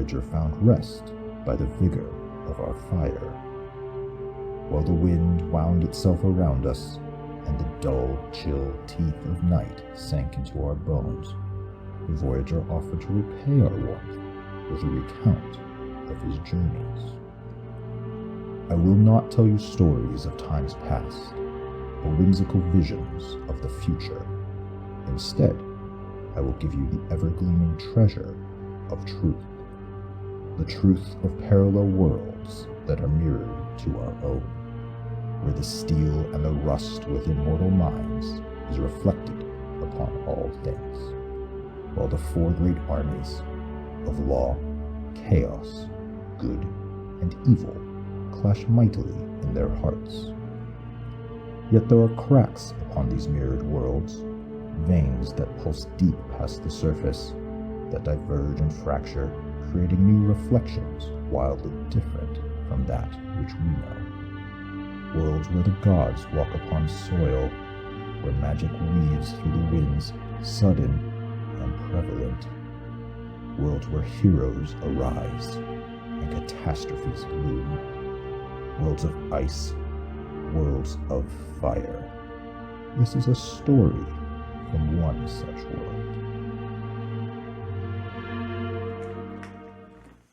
voyager found rest by the vigor of our fire. While the wind wound itself around us, and the dull, chill teeth of night sank into our bones, the voyager offered to repay our warmth with a recount of his journeys. I will not tell you stories of times past, or whimsical visions of the future. Instead, I will give you the ever-gleaming treasure of truth. The truth of parallel worlds that are mirrored to our own, where the steel and the rust within mortal minds is reflected upon all things, while the four great armies of law, chaos, good, and evil clash mightily in their hearts. Yet there are cracks upon these mirrored worlds, veins that pulse deep past the surface, that diverge and fracture, creating new reflections wildly different from that which we know. Worlds where the gods walk upon soil, where magic weaves through the winds, sudden and prevalent. Worlds where heroes arise, and catastrophes loom. Worlds of ice, worlds of fire. This is a story from one such world.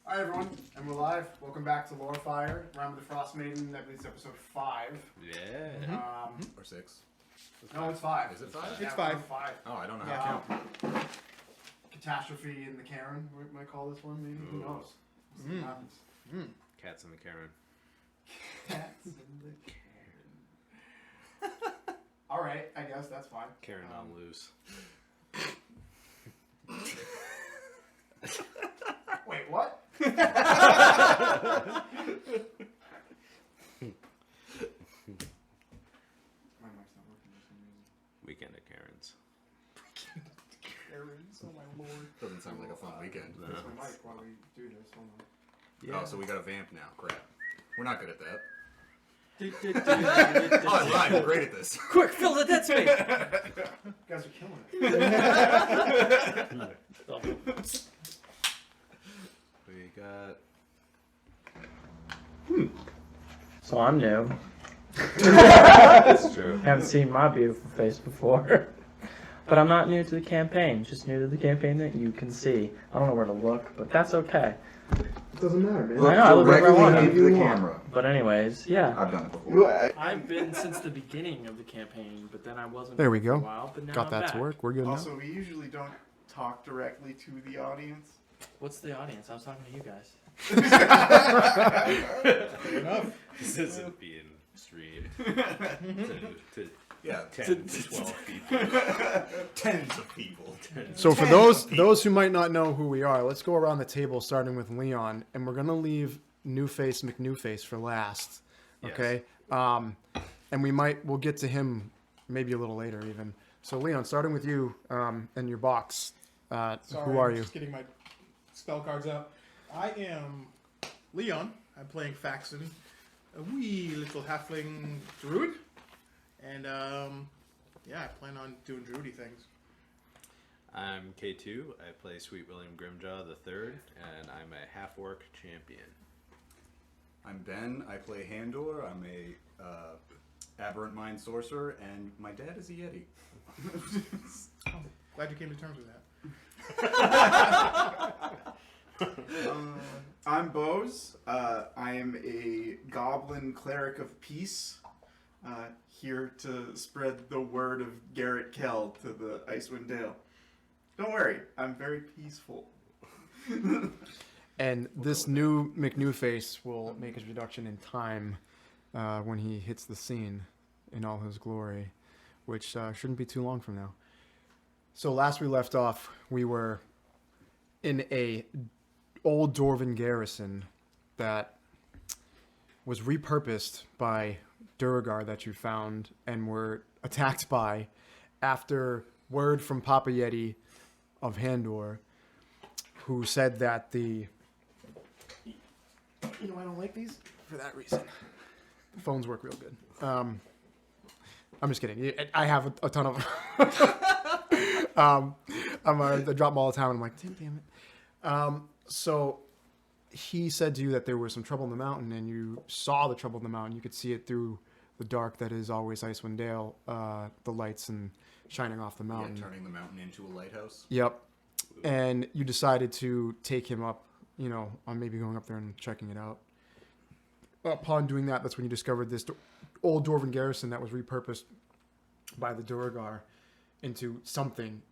Hi everyone, and we're live. Welcome back to Lorefire, Rime with the Frostmaiden. That is episode 5. Yeah. Or 6. No, it's 5. Is it 5? Yeah, It's 5. 5. Oh, I don't know how to count. Catastrophe in the Karen, we might call this one, maybe. Who knows? We'll see what happens. Cats in the Karen. Cats in the Karen. Alright, I guess that's fine. Karen on loose. Wait, what? My mic's not working for some reason. Weekend at Karen's. Karens, oh my lord. Doesn't sound like a fun weekend. Fix my mic while we do this. Hold on. Oh, so we got a vamp now. Crap. We're not good at that. Oh, Oh, I lied. We're great at this. quick, fill the dead space. You guys are killing it. We got. So I'm new. That's true. Haven't seen my beautiful face before. But I'm not new to the campaign, just new to the campaign that you can see. I don't know where to look, but that's okay. It doesn't matter, man. I know, I look wherever I want. Into the to. camera. But anyways, yeah. I've done it before. I've been since the beginning of the campaign, but then I wasn't There we for go. a while, but now Got I'm that back. to work. We're good now. Also, we usually don't talk directly to the audience. What's the audience? I was talking to you guys. Fair enough. This isn't being streamed to Yeah. 10 to 12 people. Tens of people. So for those who might not know who we are, let's go around the table starting with Leon, and we're gonna leave Newface McNewface for last. Okay. And we'll get to him maybe a little later even. So Leon, starting with you and your box. Sorry, who are I'm you? Just getting my spell cards up. I am Leon. I'm playing Faxon, a wee little halfling druid. And, yeah, I plan on doing druidy things. I'm K2. I play Sweet William Grimjaw III, and I'm a half-orc champion. I'm Ben. I play Handor. I'm a aberrant mind sorcerer, and my dad is a Yeti. Glad you came to terms with that. I'm Bose. I am a goblin cleric of peace. Here to spread the word of Garrett Kell to the Icewind Dale. Don't worry, I'm very peaceful. And this new McNewface will make his reduction in time when he hits the scene in all his glory, which shouldn't be too long from now. So last we left off, we were in a old Dwarven garrison that was repurposed by Duragar that you found and were attacked by after word from Papa Yeti of Handor, who said that the... You know, I don't like these for that reason. The phones work real good. I'm just kidding. I have a ton of them. I drop them all the time and I'm like, damn it. So he said to you that there was some trouble in the mountain, and you saw the trouble in the mountain. You could see it through the dark that is always Icewind Dale, the lights and shining off the mountain. Yeah, turning the mountain into a lighthouse. Yep. And you decided to take him up, on maybe going up there and checking it out. Upon doing that, that's when you discovered this old dwarven garrison that was repurposed by the Duergar into something.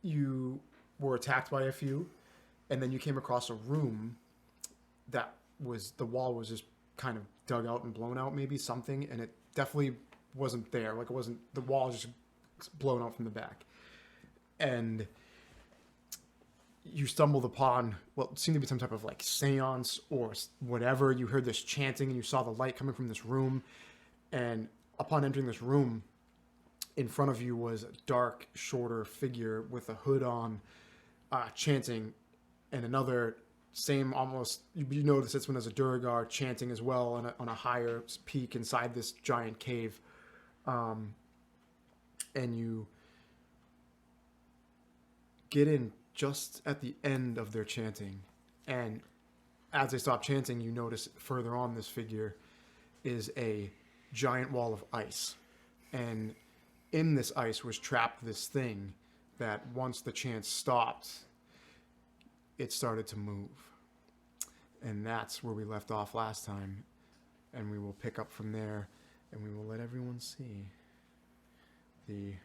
You were attacked by a few, and then you came across a room that the wall was just kind of dug out and blown out, maybe something, and it definitely wasn't there. Like, it wasn't, the wall was just blown out from the back. And you stumbled upon what seemed to be some type of like seance or whatever. You heard this chanting and you saw the light coming from this room. And upon entering this room, in front of you was a dark, shorter figure with a hood on, chanting, and another same almost, you notice this one as a Duergar chanting as well on a higher peak inside this giant cave. And you get in just at the end of their chanting, and as they stop chanting, you notice further on this figure is a giant wall of ice, and in this ice was trapped this thing that once the chant stopped, it started to move. And that's where we left off last time, and we will pick up from there, and we will let everyone see the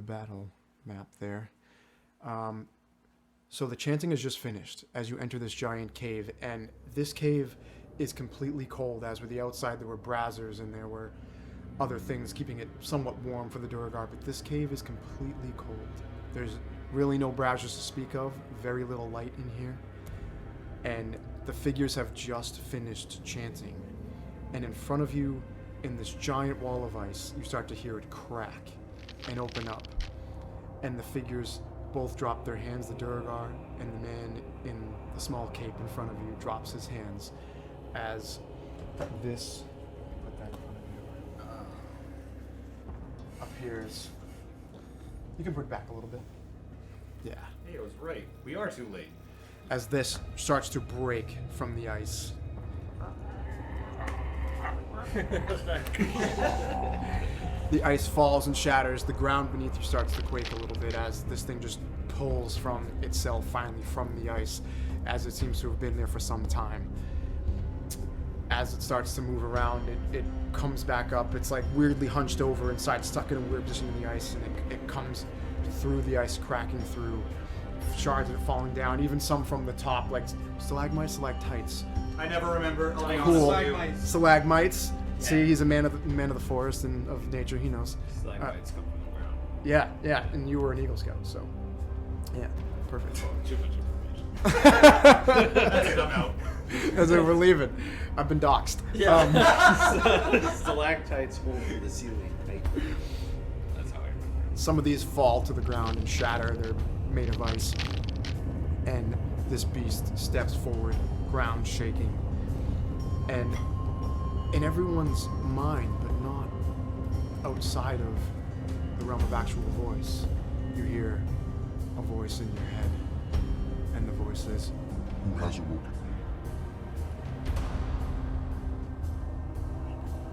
battle map there. So the chanting is just finished as you enter this giant cave, and this cave is completely cold. As with the outside, there were braziers and there were other things keeping it somewhat warm for the Duergar, but this cave is completely cold. There's really no braziers to speak of, very little light in here, and the figures have just finished chanting. And in front of you, in this giant wall of ice, you start to hear it crack and open up, and the figures both drop their hands, the Duergar, and the man in the small cape in front of you drops his hands as this, put that in front of you, appears. You can put it back a little bit. Yeah. Hey, I was right. We are too late. As this starts to break from the ice. The ice falls and shatters. The ground beneath you starts to quake a little bit as this thing just pulls from itself finally from the ice, as it seems to have been there for some time. As it starts to move around, it comes back up. It's like weirdly hunched over inside, stuck in a weird position in the ice, and it comes through the ice, cracking through. Shards are falling down, even some from the top, like stalagmites, stalactites. I never remember. I'll be Cool. honest with you. Stalagmites. See, he's a man of the forest and of nature. He knows. Stalagmites come from the ground. Yeah, and you were an Eagle Scout, so yeah, perfect. Too much information. That's it, I'm out. As we're leaving, I've been doxxed. Stalactites hold the ceiling tight. That's how I remember. Some of these fall to the ground and shatter. They're made of ice, and this beast steps forward, ground shaking, and in everyone's mind, but not outside of the realm of actual voice, you hear a voice in your head, and the voice says, Who has awoken?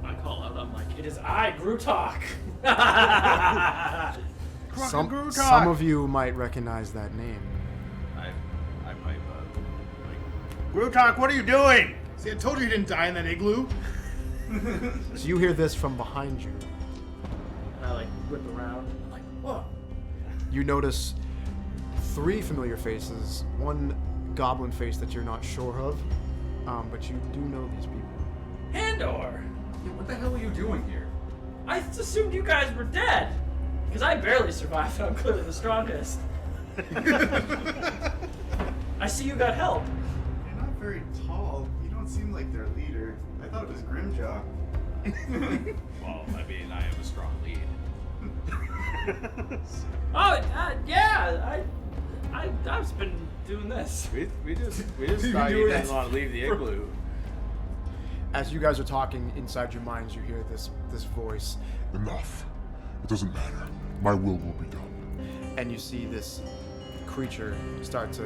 I call out, I'm like, it is I, Grutok! some of you might recognize that name. I pipe up. Grutok, what are you doing? See, I told you you didn't die in that igloo. So you hear this from behind you. And I like whip around. I'm like, whoa. You notice 3 familiar faces, one goblin face that you're not sure of, but you do know these people. Handor! Yeah, what the hell are you doing here? I assumed you guys were dead. Because I barely survived, and I'm clearly the strongest. I see you got help. You're not very tall. You don't seem like their leader. I thought it was Grimjaw. Well, I mean, I am a strong lead. Oh, yeah, I've been doing this. We just thought you didn't want to leave the igloo. As you guys are talking inside your minds, you hear this voice, Enough. It doesn't matter. My will be done. and you see this creature start to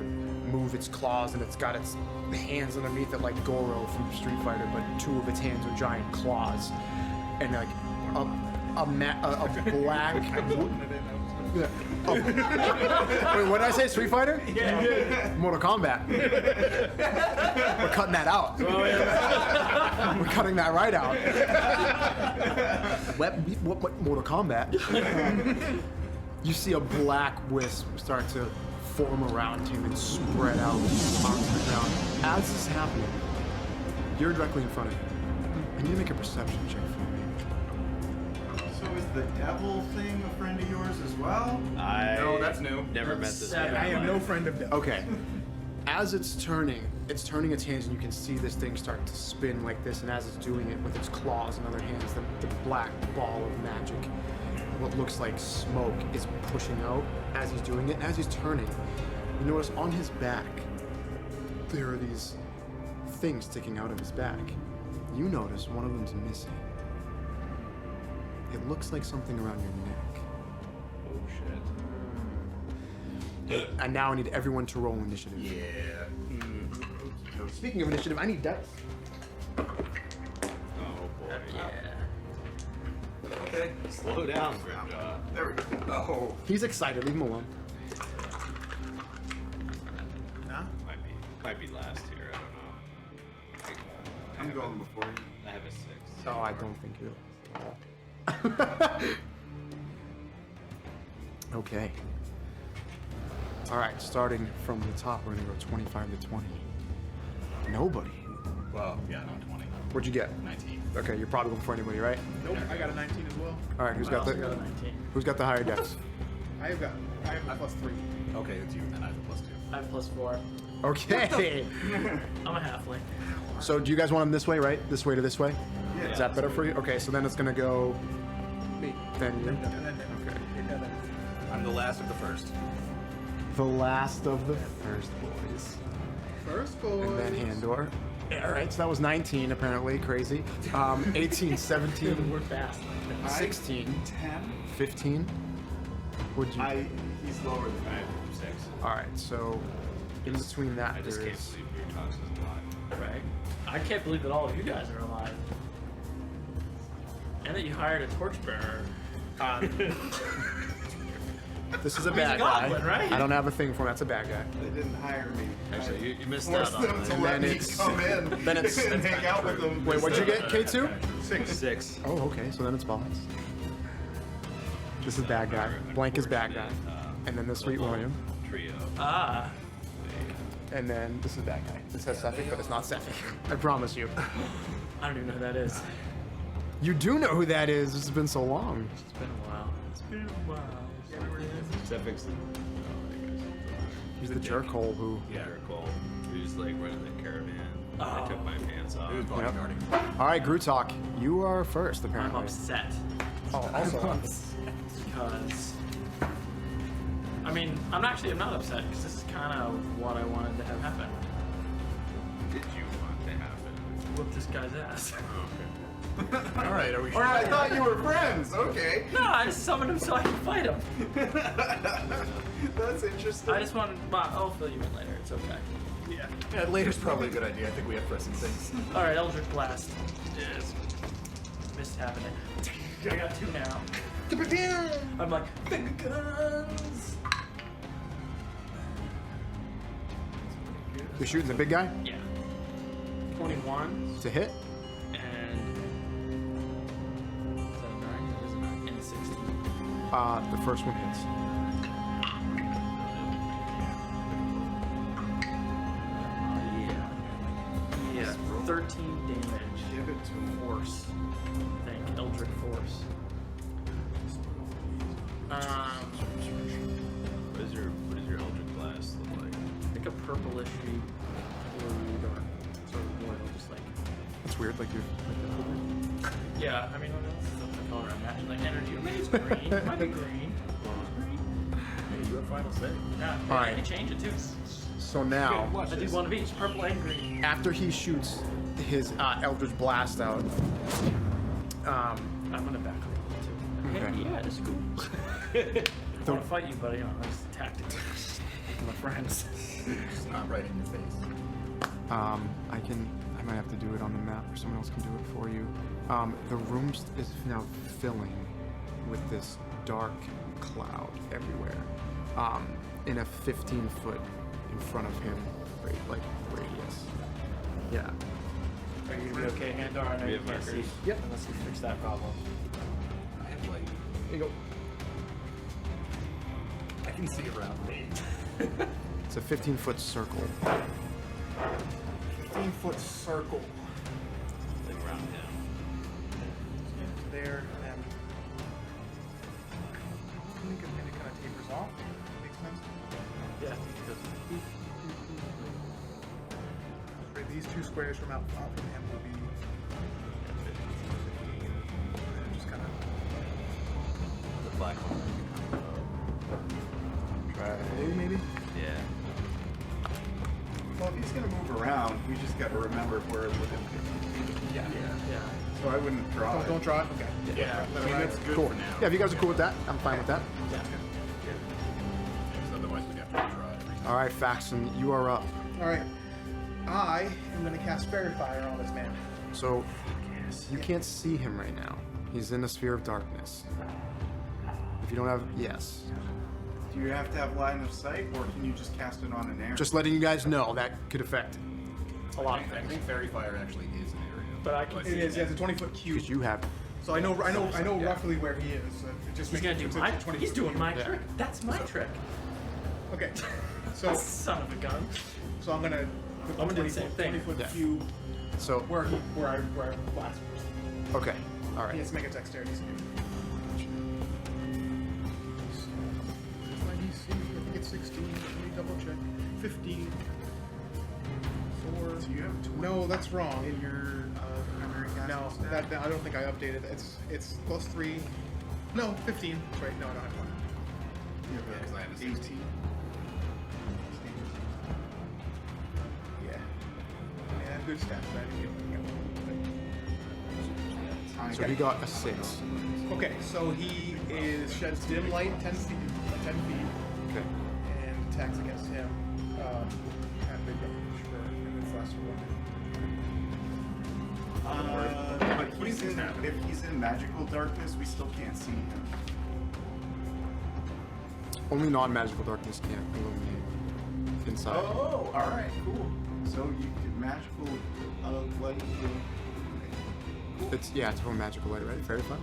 move its claws, and it's got its hands underneath it like Goro from Street Fighter, but two of its hands are giant claws, and like a black. Yeah. Oh. Wait, what did I say? Street Fighter? Yeah. Mortal Kombat. We're cutting that out. Oh, yeah. We're cutting that right out. What Mortal Kombat? You see a black wisp start to form around him and spread out onto the ground. As this is happening, you're directly in front of him. I need to make a perception check for me. So is the devil thing a friend of yours as well? No, that's new. Never met this Seven. guy. I am no friend of death. Okay. As it's turning its hands, and you can see this thing start to spin like this, and as it's doing it with its claws and other hands, the black ball of magic, what looks like smoke, is pushing out as he's doing it. And as he's turning, you notice on his back, there are these things sticking out of his back. You notice one of them's missing. It looks like something around your neck. Oh shit. And now I need everyone to roll initiative. Yeah. Speaking of initiative, I need dice. Oh boy. Yeah. Okay. Slow down, Grimjaw. There we go. Oh. He's excited. Leave him alone. Nah? Might be last here. I don't know. I'm going before you. I have a 6. Oh, I don't think you. Okay. All right, starting from the top, we're gonna go 25 to 20. Nobody. Well, yeah, not 20. What'd you get? 19. Okay, you're probably going for anybody, right? Nope, I got a 19 as well. All right, who's I got also the got a 19. who's got the higher dex? I have a +3. Okay, it's you, and I have a +2. I have +4. Okay. I'm a halfling. So do you guys want them this way, right? This way to this way? Yeah. Is that better for you? Okay, so then it's gonna go. Me. Then you. And then Okay. I'm the last of the first. The last of the first boys. First boy. And then Handor. All right, so that was 19 apparently, crazy. 18, 17, We're fast. 16, 10. 15. Would you? He's lower than I. 6. All right, so in between that, I just there can't is. believe your tox is alive. Right. I can't believe that all of you guys are alive. And that you hired a torchbearer. This is a He's bad a goblin, guy. right? I don't have a thing for him. That's a bad guy. They didn't hire me. Actually, you missed Forced out on them that. to And let then me it's- come in then it's- and hang out with them. Wait, what'd you get, K2? 6. 6. Oh, okay. So then it's Boss. This is bad guy. Blank is bad guy. And then the Sweet William. Trio. Ah. And then this is bad guy. It says Sephic, but it's not Sephic. I promise you. I don't even know who that is. You do know who that is. This has been so long. It's been a while. It's been a while. Sephics. He's the jerkhole who. Yeah, Cole. Who's like running the caravan. Oh. I took my pants off. It was Yep. bodyguarding. All right, Grutok, you are first I'm apparently. upset. Oh, also. Because I'm not upset because this is kind of what I wanted to have happen. Did you want to happen? Whoop this guy's ass. All right, are we Or sure? I thought you were friends. Okay. No, I just summoned him so I can fight him. That's interesting. I just wanted. Well, I'll fill you in later. It's okay. Yeah, later's probably a good idea. I think we have pressing things. All right, Eldritch Blast. Yes. Missed having it. I got 2 now. I'm like finger guns. You're shooting the big guy Yeah. 21 to hit. and is that a 9? That is a 9 and 16. The first one hits. Yeah. 13 damage. Give it to him. Force. Thank Eldritch Force. What does your Eldritch Blast look like? I think a purplishly blue or sort of oil, just like. It's weird, like you're. Yeah, I mean, what else is the color I'm matching? Like energy. Maybe it's green. It might be green. Green. Maybe your final say. Yeah, All I right. can change it too. So now, I do one of each, purple and green. after he shoots his Eldritch Blast out, I'm gonna back up too. Okay. Hey, yeah, that's cool. I want to fight you, buddy. Oh, that's tactics. from the friends. It's not right in your face. I might have to do it on the map, or someone else can do it for you. The room is now filling with this dark cloud everywhere. In a 15-foot in front of him, radius. Yeah. Are you gonna be okay, Handor? I know We you have can't see. markers. Yep. Unless you fix that problem. I have light. There you go. I can see around me. It's a 15-foot circle. 15-foot circle. Like around him. There, and I think it kind of tapers off. Makes sense. Yeah. Right, these two squares from out from him will be just kind of. The black one. Try blue, maybe? Yeah. Well, if he's gonna move around, we just gotta remember we're within 15 feet. Yeah. Yeah. So I wouldn't draw it. Don't draw it. Okay. Yeah, I mean, that's good Cool. for now. Yeah, if you guys are cool with that, I'm fine with that. Yeah. Because otherwise we'd have to draw it every time. All right, Faxon, you are up. All right. I am going to cast Fairy Fire on this man. So, you can't see him right now. He's in a sphere of darkness. If you don't have... Yes. Do you have to have line of sight, or can you just cast it on an area? Just letting you guys know that could affect. A lot of I things. think Fairy Fire actually is an area. But I can It see is. him. It's a 20-foot cube. Because you have... So I know Yeah. roughly where he is. It just He's makes gonna it's do a my. 20-foot He's doing cube. my Yeah. trick. That's my trick. Okay. So Son of a gun. so I'm gonna. Put I'm gonna do the same thing. 20-foot Yeah. cube So, where I blast first. okay. All He right. has to make a dexterity save. My DC, I think it's 16. Let me double check. 15. 4. So you have 20 No, that's wrong. in your primary casting No, stat? that I don't think I updated. It's plus 3. No, 15. That's right. No, I don't have one. You have Yeah, 'cause I have a 18. 16. Yeah. Yeah, I have good stats, but I didn't get one. So he got a 6. Okay, so he sheds dim light 10 feet, Okay. and attacks against him at big range for and then last one. But if he's in magical darkness, we still can't see him. Only non-magical darkness can't illuminate inside. Oh, all right, cool. So you can magical light. It's from magical light, right? Fairy fire?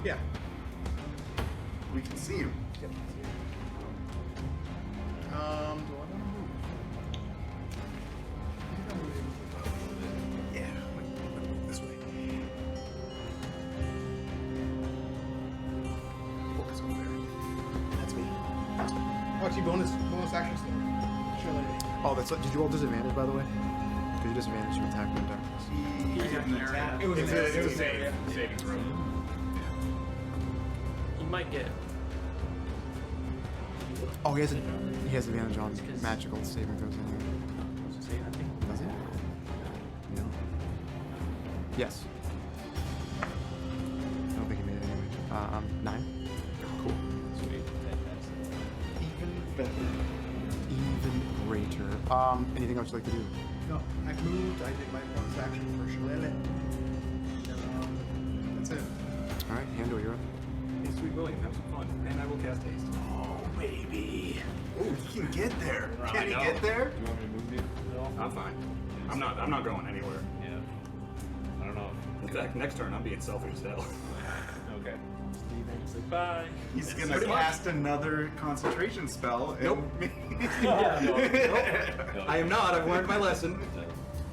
Yeah. We can see him. Do I want to move? I think I'm moving. Yeah. This way. Focus over there. That's me. Oh, actually, bonus action still. Surely. Oh, that's... Did you roll disadvantage, by the way? Because you disadvantage to attack in darkness. He didn't attack. It was It's a a save. saving throw. He might get. Oh, he has advantage on magical saving throws anyway. Does he? No. Yes. I don't think he made it anyway. 9. Cool. Sweet. Even better. Even greater. Anything else you'd like to do? No, I moved. I did my bonus action for Shillelagh. That's it. All right, Handle, you're up. Hey, sweet William, have some fun. And I will cast haste. Oh, baby. Oh, he can get there. I Can he know. get there? Do you want me to move you at all? I'm fine. I'm not going anywhere. Yeah. I don't know. In fact, next turn I'm being selfish as hell. Okay. Steven's like, bye. He's gonna Pretty much. cast another concentration spell. And Nope. Yeah, No, I am not. I've learned my lesson.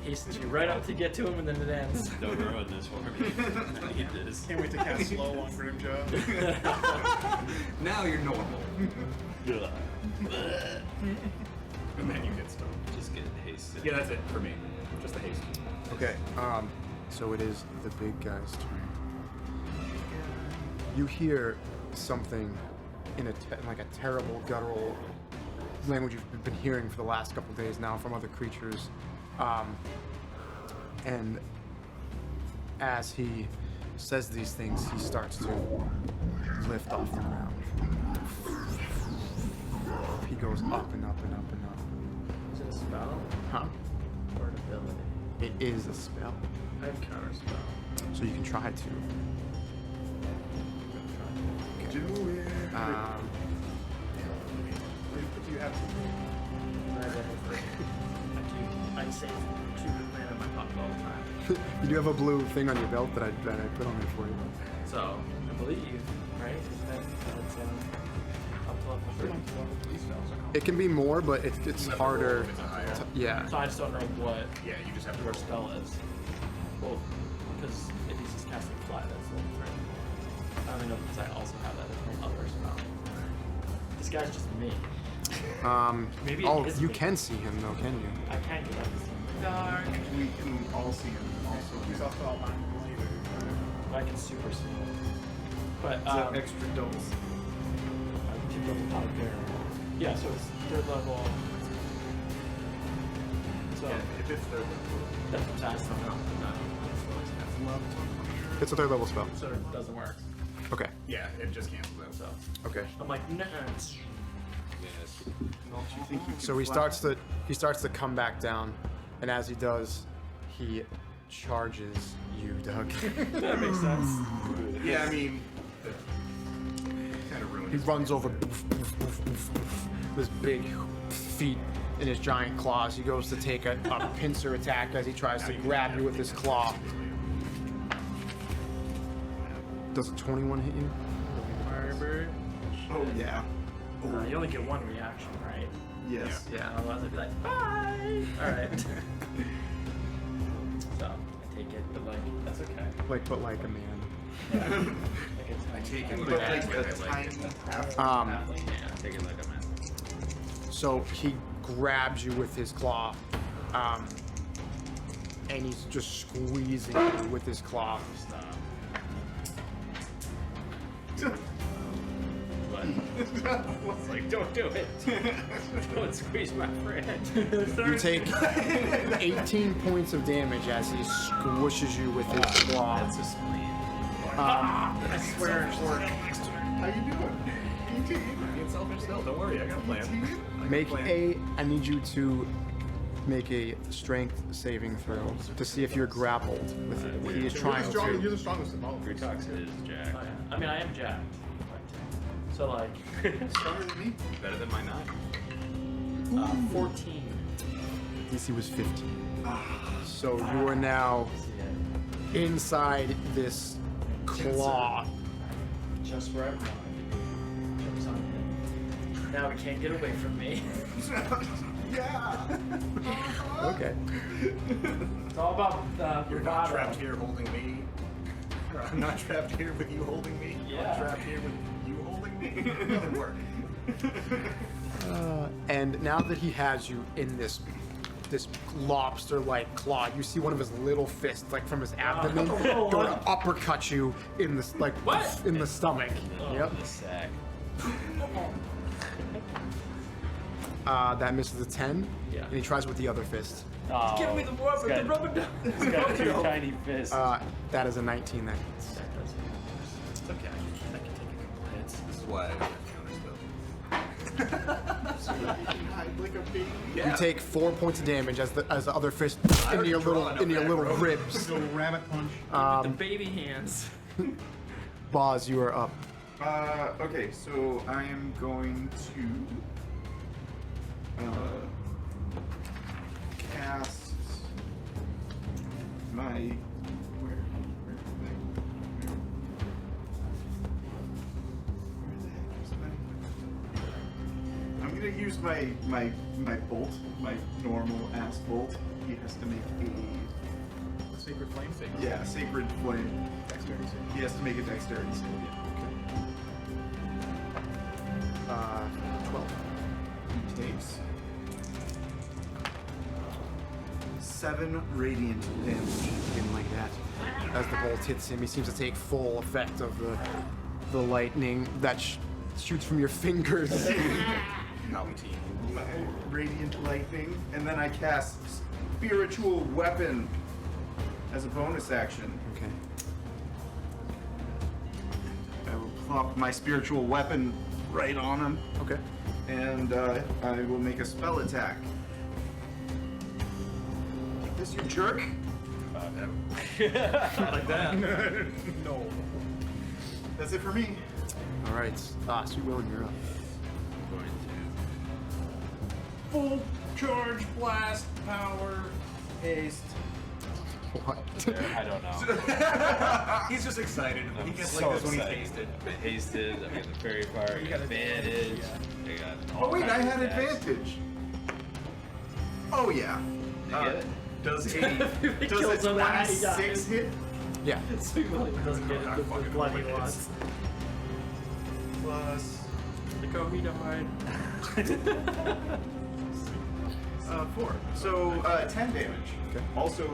Hastens you right up to get to him, and then it ends. Don't ruin this for me. I need this. Can't wait to cast slow on Grimjaw. Now you're normal. Ugh. And then you get stoned. Just get hasted. Yeah, that's it for me. Just the haste. Okay. So it is the big guy's turn. You hear something in like a terrible guttural language you've been hearing for the last couple days now from other creatures, and as he says these things, he starts to lift off the ground. He goes up and up and up and up. Is it a spell Huh? or an ability? It is a spell, I have counter spell. so you can try to. Do it. What do you have? I save 2 mana in my pocket all the time. You do have a blue thing on your belt that I put on there for you. So, I believe, right? Is that that's up to level 3? It can be more, but it's harder. Yeah. So I just don't know what Yeah, you just have to your roll. spell is. Well, because if he's just casting fly, that's level 3. I don't know because I also have that as my other spell. This guy's just me. Maybe it is you me. can see him though, can you? I can't get out of this dark. We can all see him. Also, He's also all mine. I can super see him. But It's an extra double. I can keep double out there. Yeah, so it's 3rd level. So Yeah, if it's third level. that's what I'm saying. No. It's a 3rd level spell. So it doesn't work. Okay. Yeah, it just cancels out. So Okay. I'm like, nah. Yes. So he starts to come back down, and as he does, he charges you, Doug. That makes sense. Yeah, I mean, kind of ruined He his runs plan. over this big feet in his giant claws. He goes to take a pincer attack as he tries to grab you with his claw. Does a 21 hit you? Oh yeah. You only get one reaction, right? Yes. Yeah. Otherwise, I'd be like, bye. All right. So I take it, but like that's okay. But like a man. I take it But like like that, a I like tiny it. half. Take it like a man. So he grabs you with his claw, and he's just squeezing you with his claw. It's like, don't do it. Don't squeeze my friend. You take 18 points of damage as he squishes you with his claw. That's a spleen. I swear it worked. How you doing? Being selfish still, don't worry, I got a plan. I need you to make a strength saving throw to see if you're grappled. He is trying You're to. the strongest of all of us. Gritox is Jack. Oh, yeah. I mean, I am jacked. So like, Stronger than me. Better than my 9. 14. DC was 15. So you are now inside this claw. Just where I want. Jumps on him. Now he can't get away from me. Yeah. Okay. It's all about You're not trapped here holding me. I'm not trapped here with you holding me. Yeah. I'm trapped here with you holding me. It doesn't work. And now that he has you in this lobster-like claw, you see one of his little fists, like from his abdomen, go to uppercut you in the What? in the stomach. Yep. The sack. That misses a 10. Yeah. And he tries with the other fist. Oh, give me the rubber, the rubber dog. He's got 2 tiny fists. That is a 19 that hits. It's okay. I can take a couple hits. This is why I got Hide like a baby. You take 4 points of damage as the other fist into your little ribs. Go rabbit punch. The baby hands. Boz, you are up. Okay, so I am going to cast my where the heck is my? I'm gonna use my bolt, my normal ass bolt. He has to make Sacred flame thing. a sacred flame. Dexterity save. He has to make a dexterity save. 12. He takes 7 radiant damage. Didn't like that. As the bolt hits him, he seems to take full effect of the lightning that shoots from your fingers. Palpatine. My radiant lightning, and then I cast spiritual weapon as a bonus action. Okay. I will plop my spiritual weapon right on him. Okay. And I will make a spell attack. Take this, you jerk. Like that. No. That's it for me. All right. Sweet William, you're up. Going Full charge, blast, power, haste. What? to. I don't know. He's just excited. He I'm gets so like this when he's excited. hasted. I hasted. I got the fairy fire. I got advantage. I got. Oh all wait, I kinds of had attacks. advantage. Oh yeah. Did you get it? Does It a kills him that he 26 dies. hit? Yeah. Sweet William doesn't get it. The blood he wants. Plus Like, oh, he died. 4. So 10 damage. Okay. Also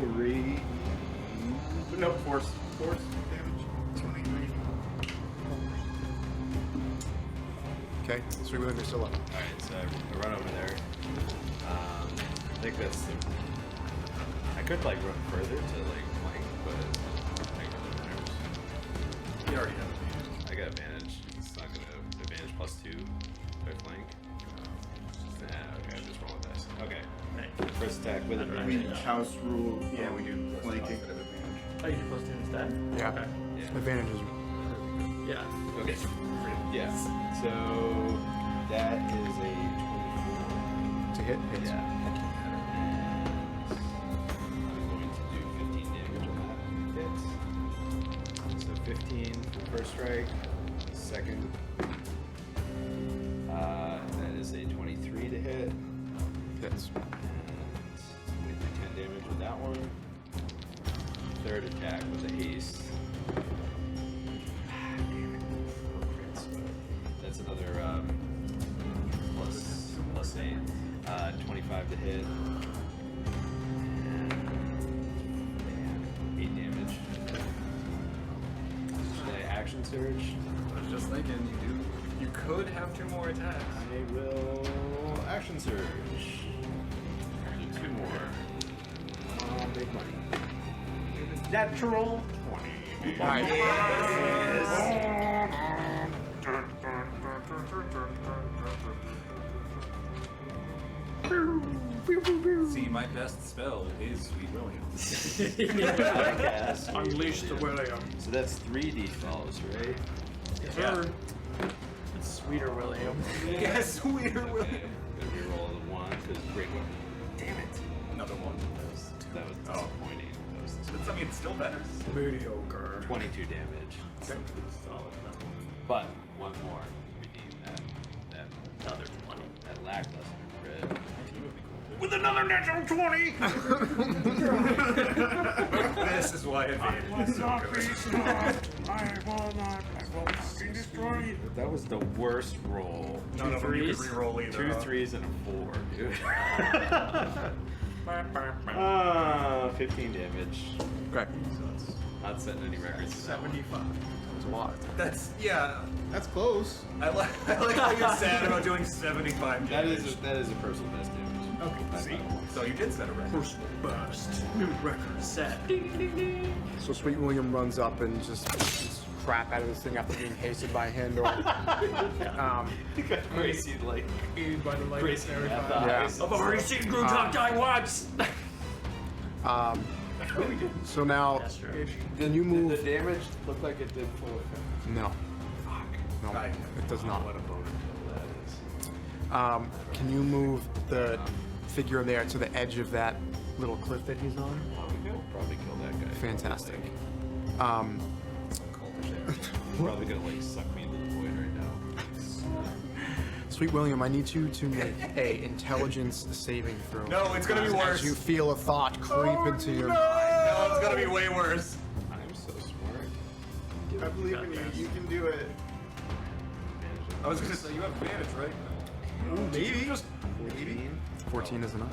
force damage. 23. Okay. Sweet William, you're still up. Alright, so I run over there. I think that's. I could like run further to like flank, but I think it matters. He already has advantage. I got advantage. It's not gonna advantage +2 if I flank. Nah, okay, I'm just rolling dice. Okay. First attack with We advantage. house rule. Yeah, we do flanking. plus advantage. Oh, you do +2 instead? Yeah. Okay. Yeah. Advantage is. Yeah. Okay. Yes. So that is a 24. To hit. Hits. Yeah. I'm going to do 15 damage on that hit. So 15 for the first strike. Second. That is a 23 to hit. Hits. And we do 10 damage with that one. Third attack with a haste. Damn it. That's another plus 8. 25 to hit. And 8 damage. Should I action surge? I was just thinking, you could have 2 more attacks. I will action surge. Do 2 more. Big money. Natural 20. Alright. See, my best spell is Sweet William. Cast. Unleash the William. So that's 3d12s, right? Yes, sir. It's sweeter William. Yes, Sweeter Okay. William. I'm gonna reroll the 1 because great weapon. Damn it. Another one. That was disappointing. That was It's, I mean, it's still better. Mediocre. 22 damage. Solid. But one more. Redeem that Another 20. that lackluster crit. With another natural 20! This is why advantage is so good. stopped. I will not be destroyed. That was the worst roll. None of them you could reroll either. 2 huh? 3s and a 4, dude. 15 damage. Okay. Not setting any records. 75. That's a lot. That's, yeah. That's close. I like how you're sad about doing 75 That damage. is a personal best damage. Okay, See? So you did set a record. personal best. New record set. So Sweet William runs up and just crap out of this thing after being hasted by a handle. You got Gracie like Aided by the light of Gracie fairy at the fire. eyes. I've already seen Grootop die once! So now, That's true. can you Did move? the damage look like it did full effect? No. Fuck. No, I- it does not. What a boner kill that is. Can you move the figure there to the edge of that little cliff that he's on? Probably kill that guy. Fantastic. Probably gonna like suck me into the void right now. Sweet William, I need you to make a intelligence saving throw. No, it's gonna be worse. As you feel a thought creep into your mind. No, it's gonna be way worse. I'm so smart. I believe in you. You can do it. I was gonna say, you have advantage, right? Maybe. 14 is enough.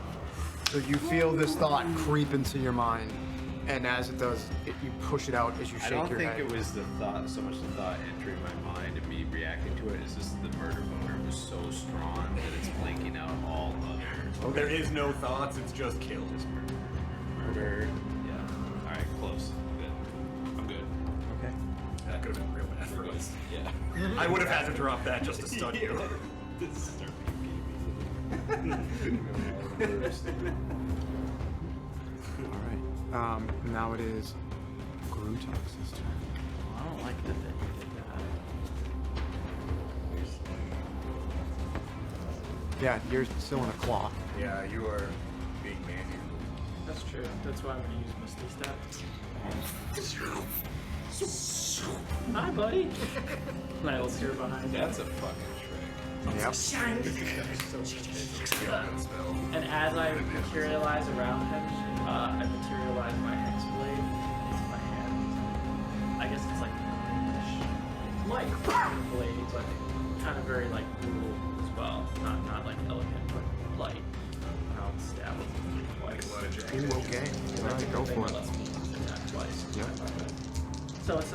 So you feel this thought creep into your mind, and as it does, you push it out as you I shake don't your think head. it was the thought, so much the thought entering my mind and me reacting to it. It's just the murder boner was so strong that it's blanking out all other. There is no thoughts, it's just kill. Just murder. Murder. Yeah. All right, close. I'm good. I'm good. Okay. That could have been real bad for us. Yeah. I would have had to drop that just to stun you. This is Alright. Now it is Grutox's turn. I don't like that you did that. Yeah, you're still in a claw. Yeah, you are being manhandled. That's true. That's why I'm gonna use Misty Step. Hi, buddy. Niles here behind. That's a fucking trick. Yep. And as I materialize around him, I materialize my hex blade into my hand. I guess it's like blade, but kind of very like brutal as well. Not like elegant, but light. And I'll stab him twice. Ooh, okay. Alright, go for it. Attack twice. Yep. So it's a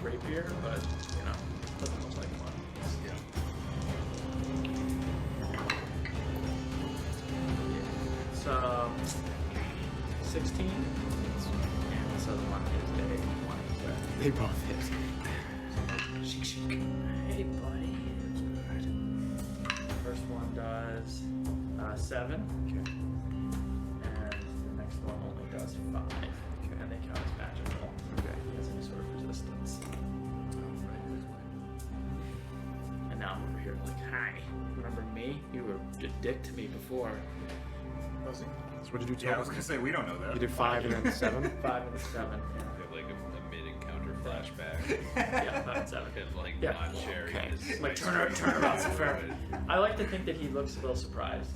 rapier, but you know, doesn't look like one. Yeah. So 16. So the one is a one. They both hit. Hey, buddy. First one does 7. Okay. And the next one only does 5. And they count as magical. Okay. He has any sort of resistance. And now I'm over here like, hi. Remember me? You were a dick to me before. Was he? So what did you Yeah, I tell was him? gonna say we don't know that. You did 5 and then 7? 5 and a 7. You have like a mid-encounter flashback. Yeah, 5 and 7. Him like Yeah. not sharing Okay. his Like, turn around, Lucifer. I like to think that he looks a little surprised.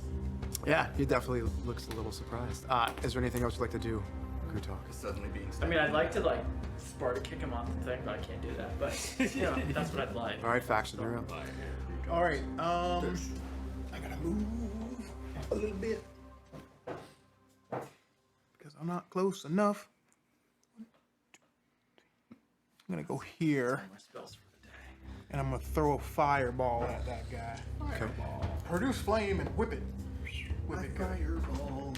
Yeah, he definitely looks a little surprised. Is there anything else you'd like to do, Grutok? Suddenly being I mean, I'd like to like Sparta kick him off the thing, but I can't do that. But you know, that's what I'd like. Alright, Faction, you're up. All right. I gotta move a little bit because I'm not close enough. I'm gonna go here My spells for the day. and I'm gonna throw a fireball at that guy. Okay. Produce flame and whip it. Whip My it good. fireballs.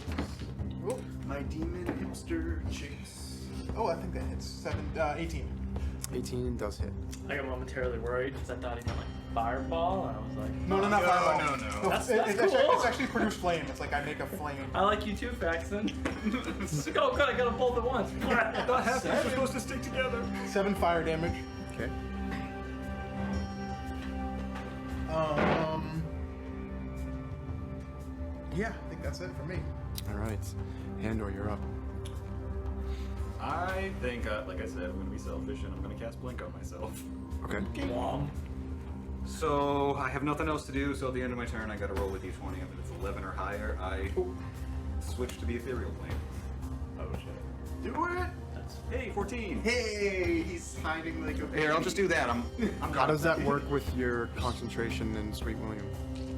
Oh, My demon hipster chicks. oh, I think that hits 18. 18 does hit. I got momentarily worried because I thought he meant like fireball, and I was like, No, not fireball. no. That's it's cool. actually produce flame. It's like I make a flame. I like you too, Faxon. Oh god, I got them both at once. Not half are supposed to stick together. 7 fire damage. Okay. Yeah, I think that's it for me. Alright. Andor, you're up. I think, like I said, I'm gonna be selfish and I'm gonna cast Blink on myself. Okay. So I have nothing else to do. So at the end of my turn, I got to roll a d20. If it's 11 or higher, I switch to the ethereal plane. Oh shit. Do it! Hey, 14. Hey, he's hiding like a Here, I'll just do that. I'm How does that work with your concentration and Sweet William?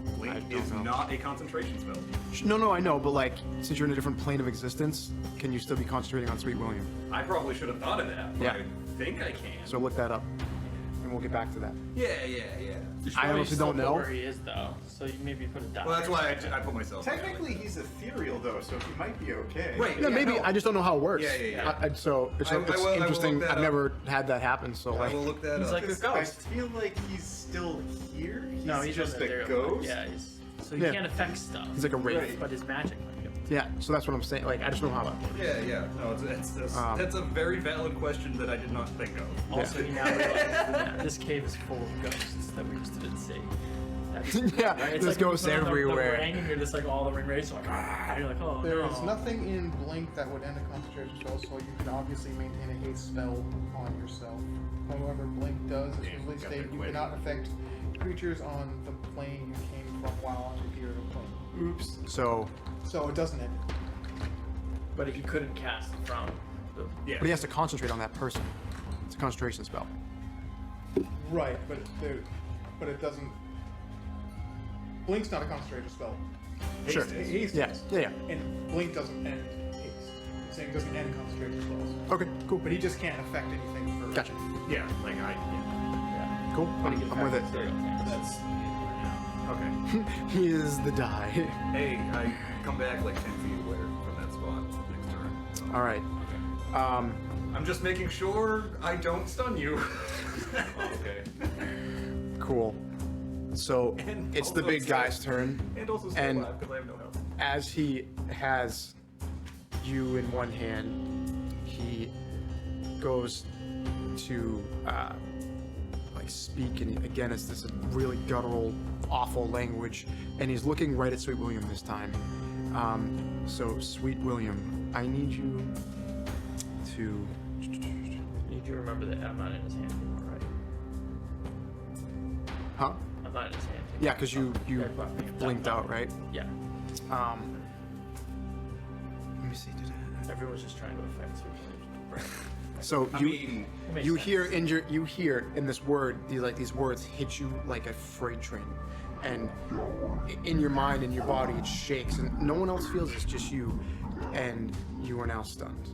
I Blink don't is know. not a concentration spell. No, I know, but like, since you're in a different plane of existence, can you still be concentrating on Sweet William? I probably should have thought of that. But Yeah. I think I can. So look that up, and we'll get back to that. Yeah. I honestly don't know. Where he is though, so you maybe put a dot. Well, that's why I put myself. Technically, he's ethereal though, so he might be okay. Right. Yeah, maybe. no. I just don't know how it works. Yeah. So it's, I it's will look interesting. that I've up. never had that happen. So I like, will look that He's up. like a I ghost. feel like he's still here. No, he's just an a ethereal. ghost. Yeah, so he Yeah. can't affect stuff. he's like a wraith. Right. But his magic might be able to. Yeah. So that's what I'm saying. Like, I just don't know how that works. Yeah. No, that's a very valid question that I did not think of. Also, he now realizes that this cave is full of ghosts that we just didn't see. That's, Yeah, right? It's there's like when you ghosts put on everywhere. The ring and you're just like all the ring rays, like, ah, you're like, oh There no. is nothing in Blink that would end a concentration spell, so you can obviously maintain a haste spell on yourself. However, Blink does explicitly got state that you quick. cannot affect creatures on the plane you came from while on the ethereal plane. Oops. So, So it doesn't end it. But if you couldn't cast from the. Yeah. but he has to concentrate on that person. It's a concentration spell. Right, but it doesn't. Blink's not a concentration spell. Sure. Haste Yeah. is. Yeah. And Blink doesn't end haste. I'm saying it doesn't end concentration spells. Okay. Cool. But he just can't affect anything for. Gotcha. Yeah. Like Yeah. Cool. But he can I'm with it. affect ethereal things. That's okay. He is the die. Hey, I come back like 10 feet away from that spot next turn. So. All right. I'm just making sure I don't stun you. Okay. Cool. So And it's the also big stay- guy's turn. And also stay And- alive because I have no health. As he has you in one hand, he goes to like speak, and again it's this really guttural, awful language, and he's looking right at Sweet William this time. So Sweet William, I need you to. I need you to remember that I'm not in his hand anymore, right? Huh? I'm not in his hand. Yeah, because you Yeah, fuck me. blinked out, right? Yeah. Let me see. Everyone's just trying to affect Sweet William's. So I you mean, Makes you sense. hear in this word these words hit you like a freight train, and in your mind and your body it shakes, and no one else feels it's just you, and you are now stunned.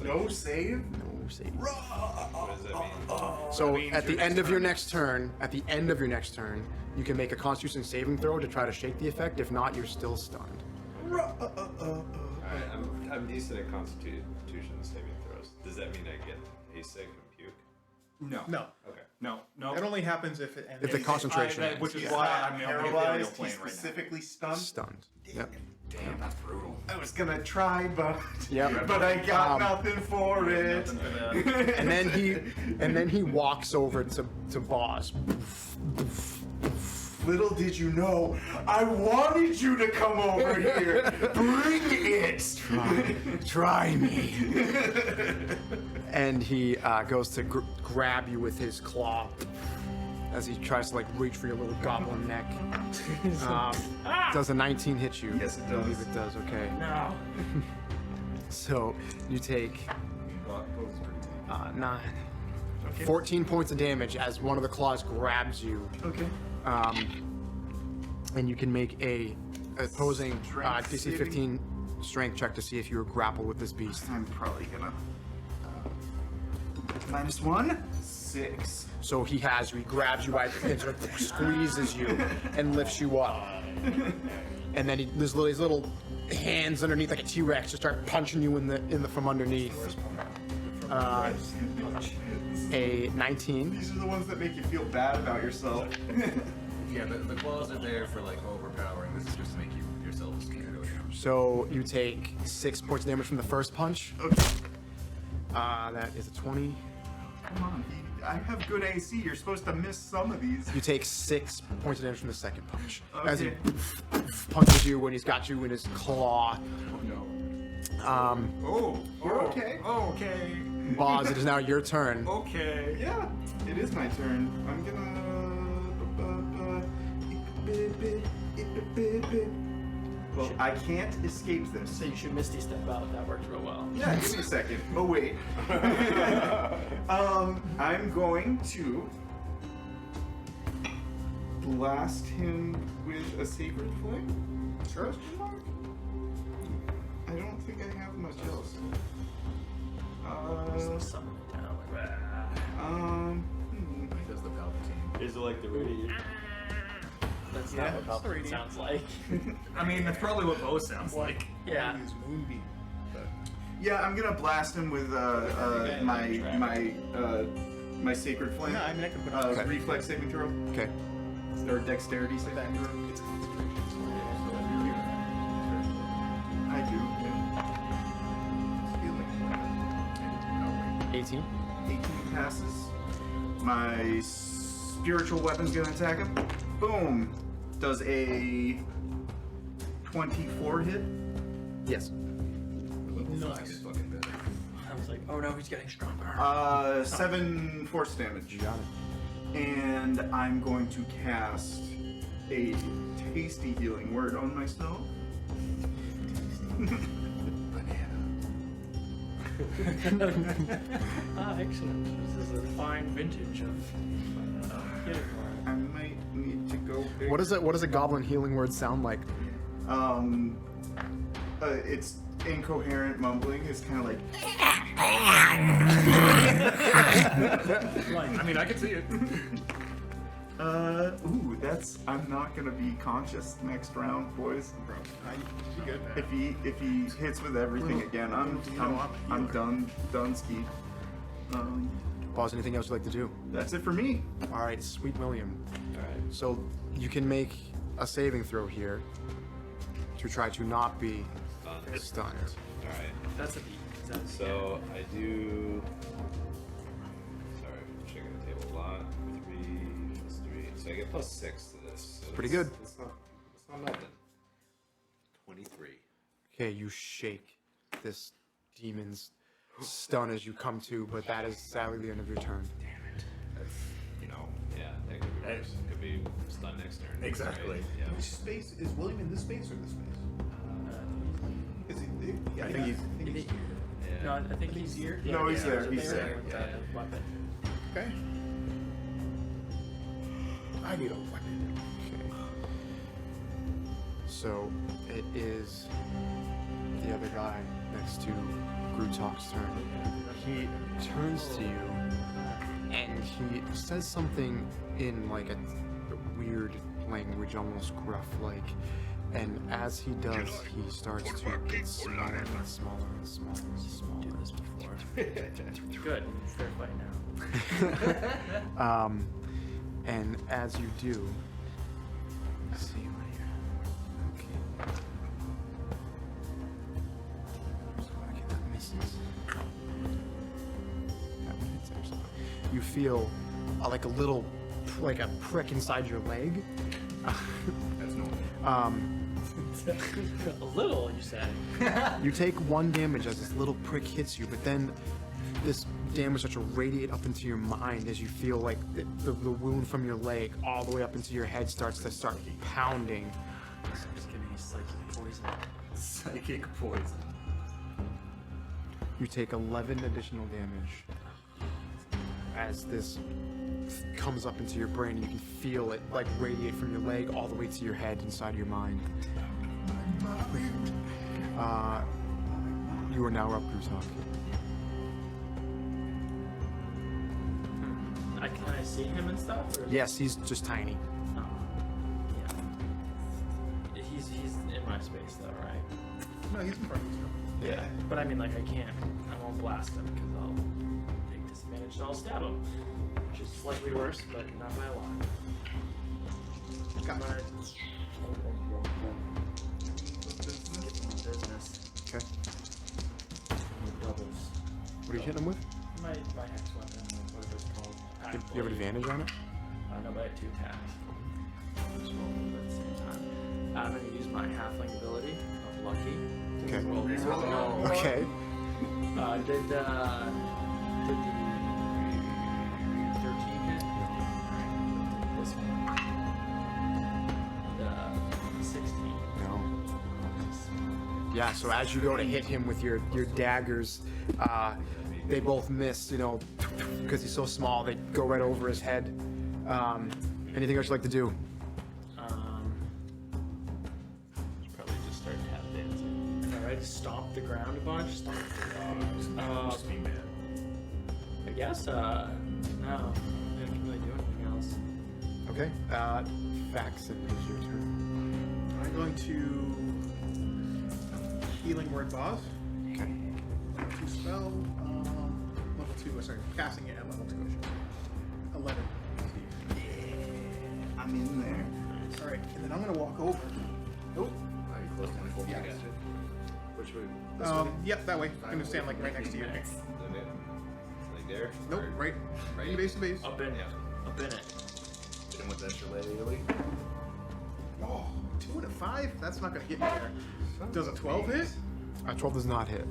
No save? No save. What does that mean? So at the end of your next turn, you can make a Constitution saving throw to try to shake the effect. If not, you're still stunned. Alright, I'm decent at Constitution saving throws. Does that mean I get a sick and puke? no. No. Okay. No. That only happens if it If the concentration ends. Which is He's why not I'm the only ethereal paralyzed, plane he's right now. specifically stunned. Stunned. Yep. Damn, that's brutal. I was gonna try, but Yep. but I got nothing for it. Nothing for that. And then he walks over to Boz. Little did you know, I wanted you to come over here. Bring it. Try me. And he goes to grab you with his claw as he tries to like reach for your little goblin neck. Does a 19 hit you? Yes, it I believe does. it does. Okay. No. So you take Well, that was pretty 9, 14 points of damage as one of the claws grabs you. Okay. And you can make a opposing Strength DC saving? 15 strength check to see if you grapple with this beast. I'm probably gonna -1, 6. So he has you, he grabs you by the and sort of squeezes you and lifts you up. And then there's these little hands underneath like a T-Rex to start punching you in the from underneath. A 19. These are the ones that make you feel bad about yourself. Yeah, the claws are there for like overpowering. This is just to make you yourselves scared. So you take 6 points of damage from the first punch. Okay. That is a 20. Come on, I have good AC. You're supposed to miss some of these. You take 6 points of damage from the second punch. As he Okay. punches you when he's got you in his claw. Oh, You're okay. Okay. Boz, it is now your turn. Okay. Yeah, it is my turn. I'm gonna. Well, I can't escape this. So you should Misty step out. That works real well. Yeah, give me a second. Oh wait. I'm going to blast him with a sacred flame. Sure. I don't think I have much else. Summon it down like that. He does the Palpatine. Is it like the radiation? That's Yeah, not what Palpatine it's sounds like. I mean, that's probably what Bo sounds like. Yeah. Use Moonbeam. Yeah, I'm gonna blast him with my sacred flame. Yeah, I mean, I can put it Reflex saving throw Okay. or dexterity saving throw. It's concentration. I do. 18. 18 passes. My spiritual weapon's gonna attack him. Boom. Does a 24 hit? Yes. Nice. Fucking better. I was like, oh no, he's getting stronger. 7 force damage. You got it. And I'm going to cast a tasty healing word on myself. Ah, excellent. This is a fine vintage of healing word. I might need to go big. What does a goblin healing word sound like? It's incoherent mumbling. It's kind of like. I mean, I can see it. I'm not gonna be conscious next round, boys. Bro, you good, man. If he hits with everything again, I'm done ski. Boss, anything else you'd like to do? That's it for me. All right, sweet William. All right. So you can make a saving throw here to try to not be stunned. All right. That's a beat. So I do. Sorry, I'm checking the table a lot. 3 plus 3. So I get plus 6 to this. So Pretty good. It's not nothing. 23. Okay, you shake this demon's stun as you come to, but that is sadly the end of your turn. Yeah, that could be worse. Could be stun next turn. Exactly. Right? Yeah. Which space is William in this space or this space? Is he? I think he's. Yeah. No, I think he's here. No, he's there, so he's they're there, with yeah. the weapon. Okay. I need a weapon. Okay. So it is the other guy next to Grutok's turn. He turns to you and he says something in like a weird language, almost gruff-like. And as he does, he starts to get smaller and smaller and smaller and smaller. Do this before. Good. Fair fight now. And as you do, let's see what here. Okay. Okay, that misses. That one hits actually. You feel like a little, like a prick inside your leg. That's normal. A little, you said. You take 1 damage as this little prick hits you, but then this damage starts to radiate up into your mind as you feel like the wound from your leg all the way up into your head starts to pounding. Just give me psychic poison. Psychic poison. You take 11 additional damage as this comes up into your brain. You can feel it like radiate from your leg all the way to your head inside your mind. You are now up, Grutok. Can I see him and stuff? Or Yes, he's just tiny. Oh. Yeah. He's in my space though, right? No, he's in front of you. Yeah. But I mean, like, I won't blast him because I'll take disadvantage and I'll stab him. Which is slightly worse, but not by a lot. Got But business. Okay. Doubles. What are you hitting him with? My hex weapon, whatever it's called. Do you have advantage on it? No, but I have 2 attacks. Just roll them at the same time. I'm going to use my halfling ability of Lucky. Okay. Roll these rolling. Okay. Did the 13 hit? This one. The 16. No. Yeah, so as you go to hit him with your daggers, they both miss, because he's so small, they go right over his head. Anything else you'd like to do? Probably just start tap dancing. Alright, stomp the ground a bunch. Stomp Just be mad. I guess, no. I can't really do anything else. Okay. Faxon is your turn. I'm going to Healing Word Boss. Okay. Level 2 spell. Level 2, sorry, casting it at level 2. 11. I'm in there. Alright, and then I'm going to walk over. Nope. Are you close to my full Yeah. cast it? Which way? Yep, that way. I'm going to stand like right next to you. Like there? Nope, Or- right. Right base to base. Up in it. Yeah. Up in it. Hit him with that shillelagh. Oh, 2 and a 5? That's not going to get me there. Does a 12 hit? 12 does not hit.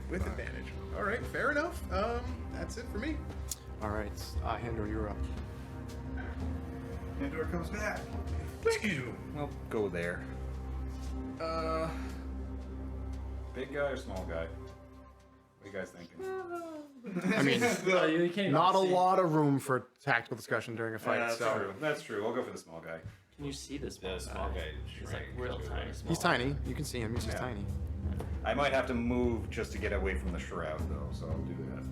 With advantage. Alright, fair enough. That's it for me. All right. Handor, you're up. Andor comes back. Well, go there. Big guy or small guy? What are you guys thinking? I mean, You can't even not a see. lot of room for tactical discussion during a fight. That's so true. That's true. We'll go for the small guy. Can you see this The small guy. He's like real tiny. Small. he's tiny. You can see him. He's just Yeah. tiny. I might have to move just to get away from the shroud, though, so I'll do that.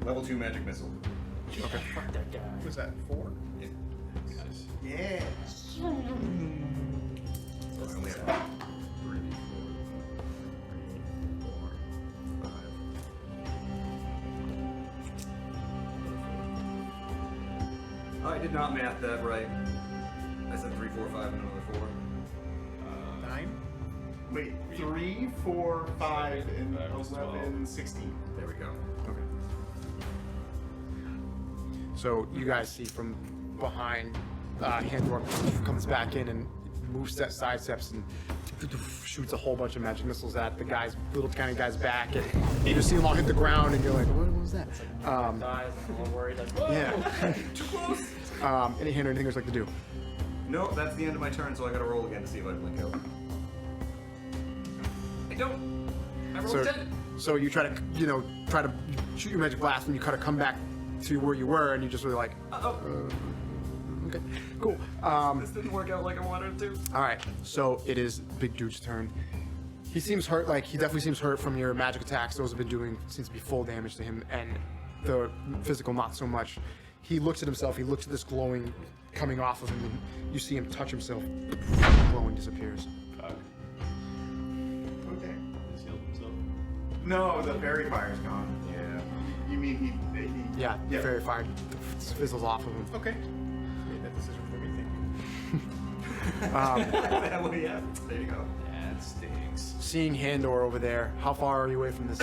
Level 2 magic missile. Okay. Fuck that guy. Was that 4? Yeah. So I only have 3, 4, 5. I did not math that right. I said 3, 4, 5, and another 4. 9? Wait, 3, 4, 5, and 5 11, 16. There we go. Okay. So you guys see from behind, Handor comes back in and moves that sidesteps and shoots a whole bunch of magic missiles at the guy's little tiny guy's back, and you just see them all hit the ground, and you're like, what was that? Dies, I'm a little worried. Like, whoa! Yeah. Too close. Any hand or anything else like to do? No, that's the end of my turn, so I gotta roll again to see if I blink out. I don't. I rolled 10. So you try to, try to shoot your magic blast, and you kind of come back to where you were, and you just really like, okay, cool. This didn't work out like I wanted it to. All right, so it is Big Dude's turn. He seems hurt, he definitely seems hurt from your magic attacks. Those have been doing, seems to be full damage to him, and the physical not so much. He looks at himself, he looks at this glowing coming off of him, and you see him touch himself. The glowing disappears. Fuck. Okay. He's healed himself. No, the fairy fire's gone. Yeah. You mean he Yeah, very fire fizzles off of him. Okay. Made that decision for me, thank Well, yeah. There you go. That stinks. Seeing Handor over there, how far are you away from this?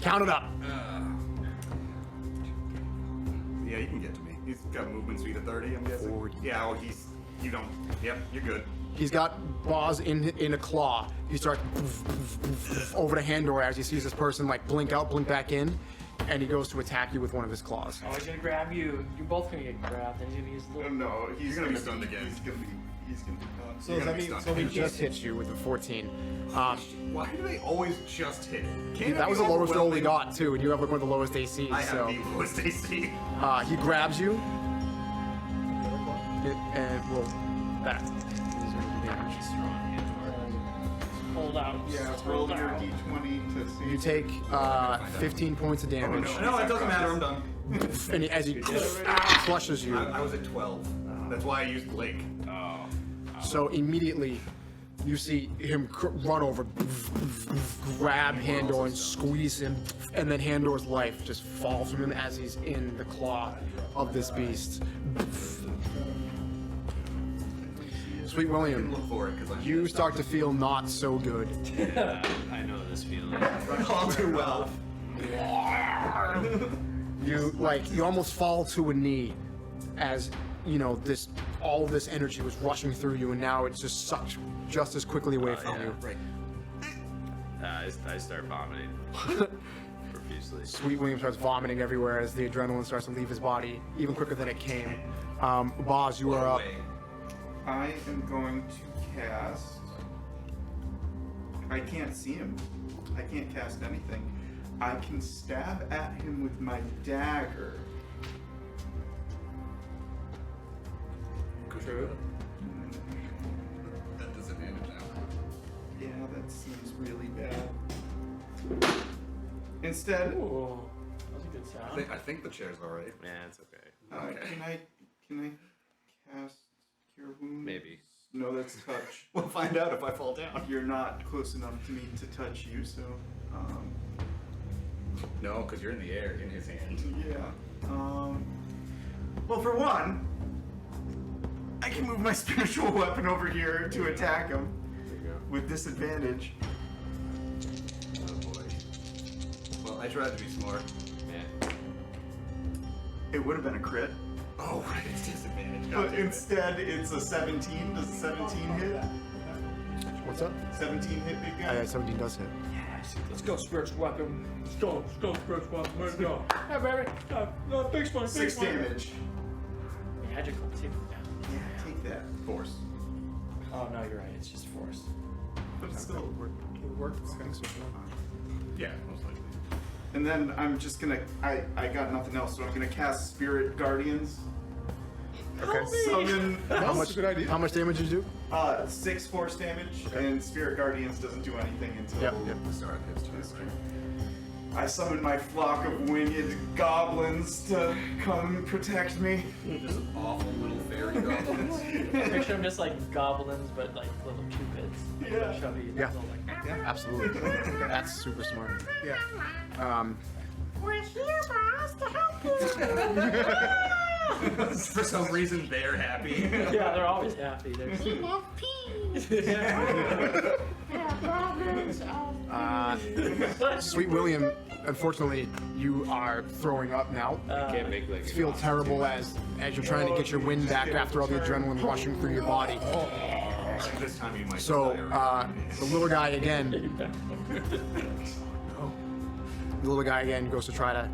Count it up. Yeah, you can get to me. He's got movement speed of 30, I'm guessing. 40. Yeah, well, you don't. Yep, you're good. He's got Boz in a claw. He starts over to Handor as he sees this person blink out, blink back in, and he goes to attack you with one of his claws. Oh, he's gonna grab you. You're both gonna get grabbed, and he's gonna use the little. No, he's You're gonna be stunned again. He's gonna be done. So You're does gonna that be mean stunned. He just hits you with a 14. Why do they always just hit it? Can't it That be was the lowest roll we overwhelming? got too, and you have one of the lowest ACs. I so have the lowest AC. he grabs you, and well, that is going to do damage. Hold out. Yeah, Just roll hold your out. d20 to see. You take 15 points of damage, No, it doesn't matter. I'm done. and as he flushes you, I was at 12. That's why I used Blake. so immediately you see him run over, grab Handor and squeeze him, and then Handor's life just falls from him as he's in the claw of this beast. Sweet William, Look for it because I'm. you start to feel not so good. I know this feeling. All too well. You almost fall to a knee as all of this energy was rushing through you, and now it's just sucked just as quickly away from you. Right. I start vomiting profusely. Sweet William starts vomiting everywhere as the adrenaline starts to leave his body even quicker than it came. Boz, you are up. I am going to cast. I can't see him. I can't cast anything. I can stab at him with my dagger. True. That disadvantage now. Yeah, that seems really bad. Instead, Ooh, that was a good sound. I think the chair's alright. Yeah, it's okay. Okay. can I cast Cure Wounds? Maybe. No, that's touch. We'll find out if I fall down. You're not close enough to me to touch you, so No, because you're in the air, in his hand. yeah. Well, for one, I can move my spiritual weapon over here to attack him There you go. with disadvantage. Oh boy. Well, I tried to be smart. Yeah. It would have been a crit, Oh, right, it's disadvantage. God but damn it. instead it's a 17. Does a 17 hit? What's up? 17 hit, big guy? 17 does hit. Let's go, spiritual weapon. Let's go, spiritual weapon. Let's go. Hey, baby. No, big one, 6 damage. Magical, too. Yeah, take that. Force. Oh, no, you're right. It's just force. But it's still. Yeah, most likely. And then I'm just gonna. I got nothing else, so I'm gonna cast Spirit Guardians. Okay. Summon. How much damage did you do? 6 force damage, and Spirit Guardians doesn't do anything until Yep. The start of his turn, his right? turn. I summon my flock of winged goblins to come protect me. Just awful little fairy goblins. Picture them just like goblins, but like little cupids. Yeah. Chubby. Yeah. Little, like, Yeah, absolutely. That's super smart. Yeah. We're here, boss, to help you. For some reason, they're happy. yeah, they're always happy. They're We love peas. Problems. Sweet William, unfortunately, you are throwing up now. Can't make like. You feel terrible as you're trying to get your wind back after all the adrenaline rushing through your body. This time you might. So, the little guy again. The little guy again goes to try to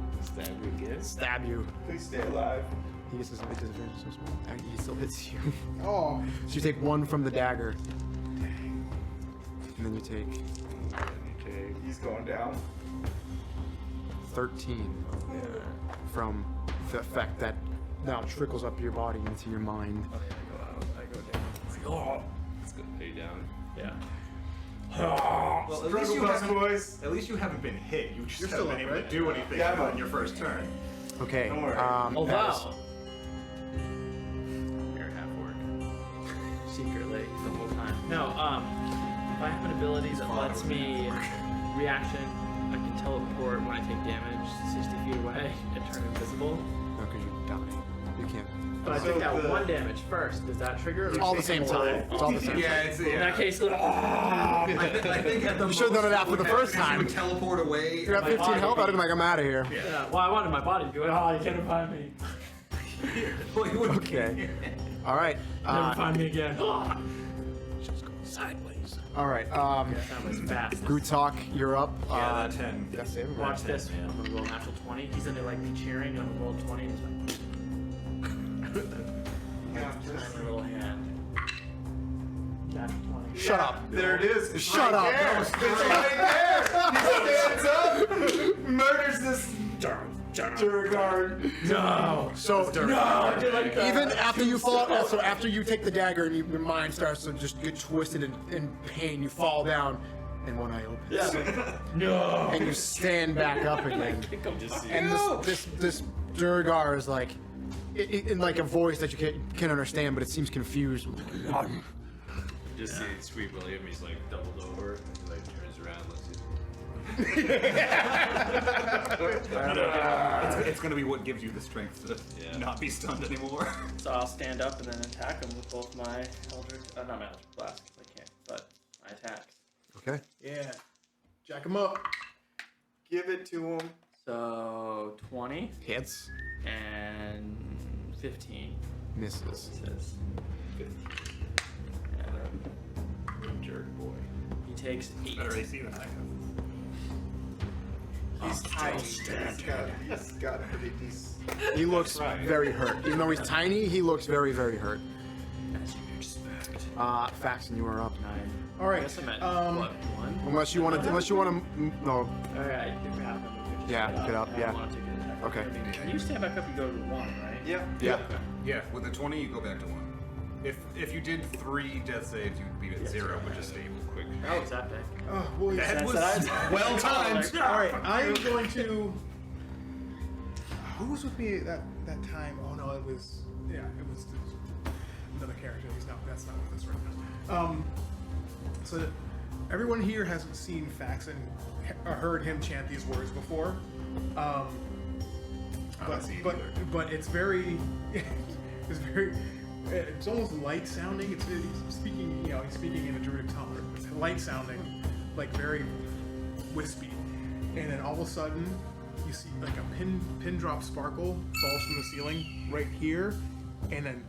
stab you. Please stay alive. He gets this disadvantage so small. And he still hits you. Oh. So you take 1 from the dagger. And then you take He's going down. 13 from the effect that now trickles up your body into your mind. I go down. Let's go lay down. yeah. Well, Boys. at least you haven't been hit. You just You're haven't still been up, able right? to do anything Yeah, I'm on up. your first turn. Okay. Don't worry. Oh as- wow. You're half orc. Secretly the whole time. No, if I have an ability that lets me reaction, I can teleport when I take damage 60 feet away and turn invisible. No, because you die. You can't. But I So took that the- 1 damage first. Does that trigger? It's all the same time. It's all the same time. Yeah, In that case, I think at the You should've done it after the first time. You would teleport away. You're at 15 health, I'd have been like, I'm out of here. yeah. Well, I wanted my body to be like, oh, you can't find me. Well, you wouldn't Okay. All right. Never find me again. Just go sideways. All right. That was fast. Grutok, you're up. Yeah, that 10. That's it. Watch this. I'm gonna roll a natural 20. He's in there like me cheering. I'm gonna roll 20. And he's like, tiny little hand. Natural 20. Shut up. There it is. It's Shut right up. there. It's right there. He stands up, murders this Durgard. No. So No. I did like that. even after you fall, so after you take the dagger and your mind starts to just get twisted in pain, you fall down, and one eye opens. Yeah. No. And you stand back up again. Just see. And this Durgar is like, in like a voice that you can't understand, but it seems confused. Just see Sweet William. He's like doubled over. And he like turns around, looks at. It's gonna be what gives you the strength to not be stunned anymore. So I'll stand up and then attack him with both my Eldritch, not my Eldritch Blast, 'cause I can't, but I attack. Okay. Yeah. Jack him up. Give it to him. So 20 Hits. and 15. Misses. Says 15. And Jerk boy. he takes 8. Better AC than I have. He's tiny. He's got a pretty decent. He looks very hurt. Even though he's tiny, he looks very, very hurt. As you expect. Faxon, you are up. 9. All right. I guess I'm at, what, 1? Unless you want to, no. Alright, if we have them, we could just Yeah, get up, I yeah. don't want to take an attack. Okay. I mean, when you stand back up, you go to 1, right? Yeah. Yeah. Okay. Yeah, with the 20, you go back to 1. If you did 3 death saves, you'd be at 0, which is stable. Quick. Oh, it's that big. Oh, boy. That was That's what well timed. All right, I am going to. Who was with me that time? Oh no, it was another character. That's not with us right now. So everyone here has seen Faxon or heard him chant these words before. But it's very, it's almost light sounding. He's speaking, he's speaking in a druidic tongue. It's light sounding, like very wispy. And then all of a sudden, you see like a pin drop sparkle falls from the ceiling right here, and then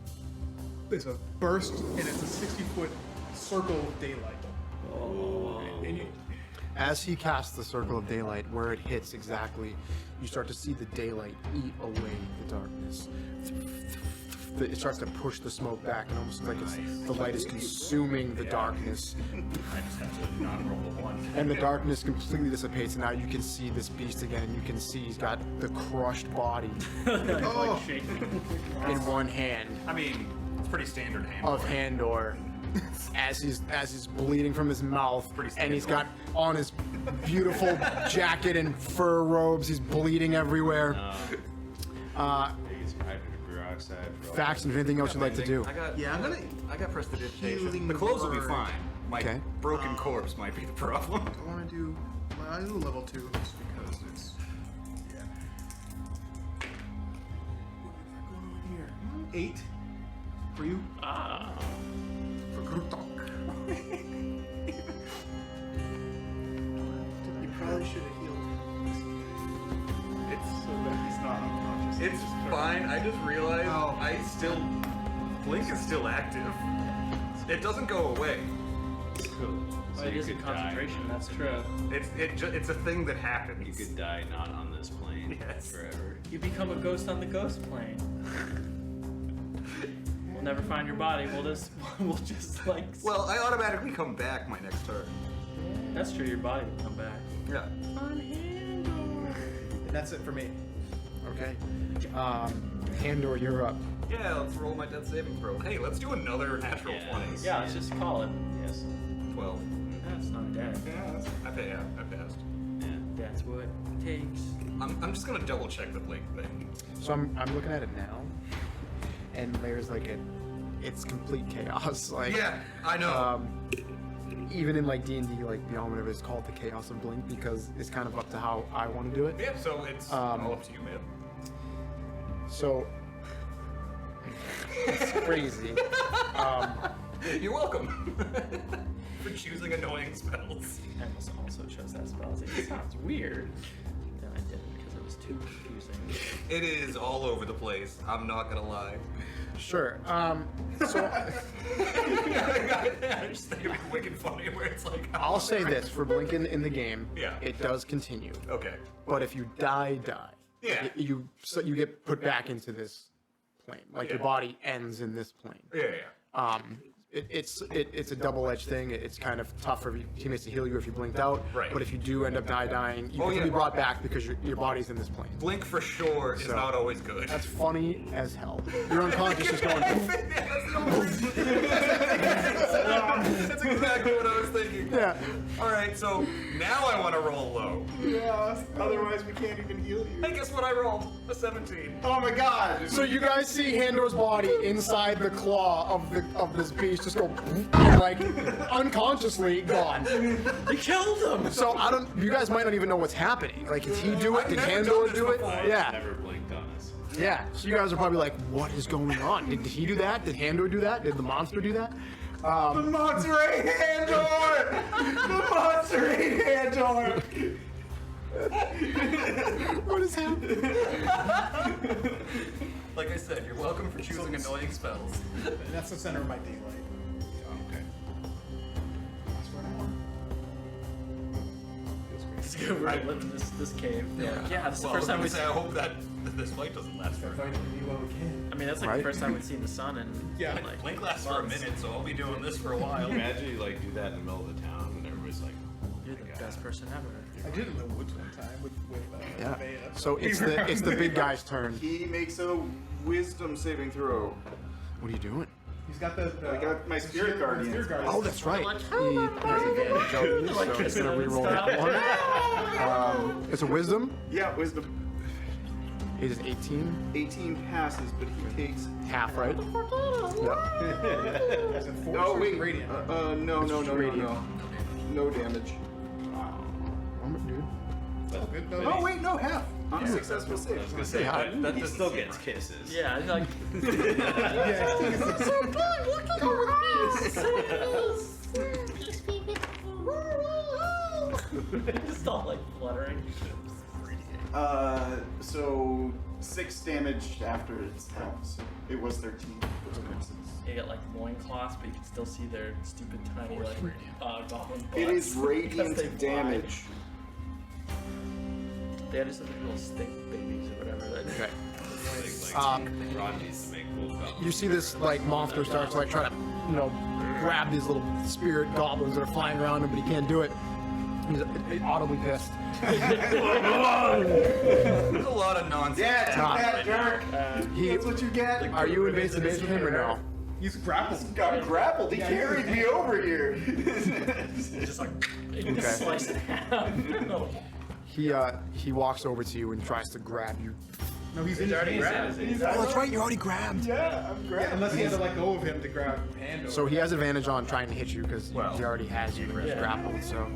there's a burst, and it's a 60-foot circle of daylight. And As he casts the circle of daylight, where it hits exactly, you start to see the daylight eat away the darkness. It starts to push the smoke back, and almost like the light is consuming the darkness. I just have to not roll a 1. And the darkness completely dissipates, and now you can see this beast again. You can see he's got the crushed body Like shaking. in one hand I mean, it's pretty standard hand. of Handor. as he's bleeding from his mouth, and he's got on his beautiful jacket and fur robes. He's bleeding everywhere. Facts and anything else you'd like to do? I got prestidigitation. The clothes will be fine. My broken corpse might be the problem. I want to do. I do level 2 just because it's. Yeah. What am I going on here? 8 for you. For Grutok. You probably should have healed him. It's so that he's not unconscious. It's fine. I just realized Blink is still active. It doesn't go away. Well, it is a concentration, that's true. It's a thing that happens. You could die not on this plane forever. You become a ghost on the ghost plane. We'll never find your body. We'll just like. Well, I automatically come back my next turn. That's true. Your body will come back. Yeah. And that's it for me. Okay. Handor, you're up. Yeah, let's roll my death saving throw. Hey, let's do another natural 20. Yeah, let's just call it. Yes. 12. That's not dead. I passed. Yeah, that's what it takes. I'm just gonna double check the Blink thing. So I'm looking at it now, and there's like it's complete chaos. Like yeah, I know. Even in like D&D, like Beyond whatever, it's called the Chaos of Blink because it's kind of up to how I want to do it. Yeah, so it's all up to you, man. So it's crazy. You're welcome for choosing annoying spells. I also chose that spell. It sounds weird. Then I didn't because it was too confusing. It is all over the place. I'm not gonna lie. Sure. So I just think it'd be wicked funny where it's like. I'll say this for Blinking in the game. Yeah. It does continue. Okay. But if you die. Yeah. You get put back into this plane. Like your body ends in this plane. Yeah. It's a double-edged thing. It's kind of tough for teammates to heal you if you blinked out. Right. But if you do end up dying, you can be brought back because your body's in this plane. Blink for sure is not always good. That's funny as hell. You're unconscious just going. That's exactly what I was thinking. Yeah. All right, so now I want to roll low. Yeah. Otherwise, we can't even heal you. Hey, guess what I rolled? A 17. Oh my god! So you guys see Handor's body inside the claw of this beast just go and like unconsciously gone. You killed him. So you guys might not even know what's happening. Like, did he do it? Did Handor do it? Yeah. Never blinked on us. Yeah. So you guys are probably like, what is going on? Did he do that? Did Handor do that? Did the monster do that? The monster ate Handor! The monster ate Handor! What is happening? Like I said, you're welcome for choosing annoying spells. And that's the center of my daylight. Okay. That's where I am. It's good. We're living this cave. Yeah, this is the first time we I hope that this fight doesn't last forever. I mean, that's like the first time we've seen the sun and like Blink lasts for a minute, so I'll be doing this for a while. Imagine you like do that in the middle of the town and everybody's like, you're the best person ever. I did in the woods one time with Yeah. Veda. So it's the big guy's turn. He makes a wisdom saving throw. What are you doing? He's got the I got my spirit guardian. Oh, that's right. He has advantage on you, so he's gonna reroll that one. It's a wisdom. Yeah, wisdom. It is 18. 18 passes, but he takes Half, right? Yep. Is it force Oh or wait, radiant? no damage. Dude. Oh, good. No, Oh wait, no half. Unsuccessful save. I was gonna say that still gets kisses. Yeah, it's like So good, look at your eyes. just all like fluttering. So 6 damage after its half. So it was 13. You get like loincloths, but you can still see their stupid tiny like goblin butts. It is because they radiant fly. damage. They had just like little stick babies or whatever. Okay. Like Ron needs to make cool goblins. You see this like monster starts like trying to, grab these little spirit goblins that are flying around him, but he can't do it. He's audibly pissed. There's a lot of nonsense. Yeah, Top. take that, Dirk. That's what you get. Are you invasive with him or no? He's grappled. Got grappled. He carried me over here. Just like slice it in half. He walks over to you and tries to grab you. No, he's already grabbed. grabbed. Oh, that's right. You already grabbed. Yeah, I'm grabbed. Yeah, unless he had to let go of him to grab hand. So he has advantage on trying to hit you because he already has you and he's Yeah. grappled. So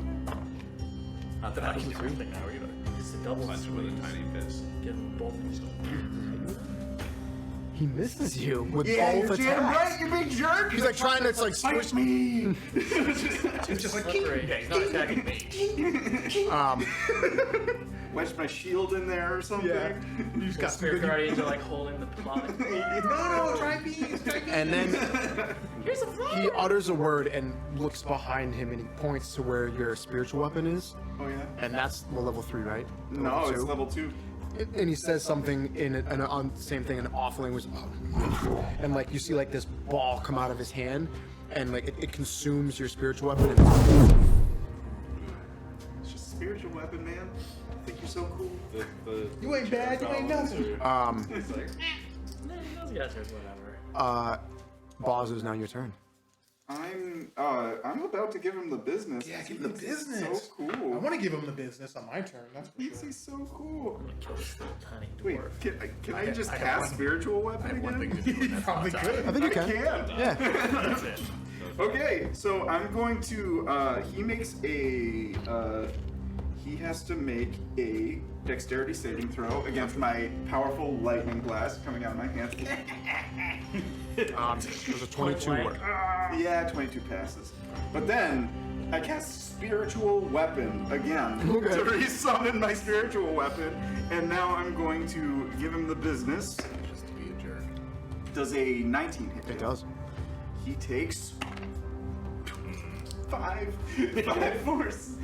Not that I can do anything now either. It's a double Punch him with a tiny fist. Give them both of them. he misses you with Yeah, both you're damn attacks. right, you big jerk. He's like trying to like squish me. It's just like Yeah, he's not attacking me. Wedge my shield in there or something. Yeah. You just got Spirit Guardians are like holding the plot. No, try bees. and then Here's a fly. he utters a word and looks behind him and he points to where your spiritual weapon is. Oh yeah. And that's level 3, right? No, Level it's 2? level 2. And he says something on same thing in awful language, and like you see like this ball come out of his hand, and like it consumes your spiritual weapon. And It's just a spiritual weapon, man. I think you're so cool. You ain't bad. You ain't nothing. It's like, Those guys are whatever. Boz, is now your turn. I'm about to give him the business. Yeah, He give him the thinks he's business. So I cool. want to give him the business on my turn. That's for He thinks sure. he's so cool. I'm gonna kill this little tiny Wait, dwarf. can I just cast spiritual weapon again? One thing to do. You probably could. I think you I can. can. Yeah. That's it. Okay, so I'm going to. He makes a. He has to make a dexterity saving throw against my powerful lightning blast coming out of my hands. There's a 22 work. Yeah, 22 passes. But then I cast spiritual weapon again to resummon my spiritual weapon, and now I'm going to give him the business. Just to be a jerk. Does a 19 hit? It does. He takes 5 force.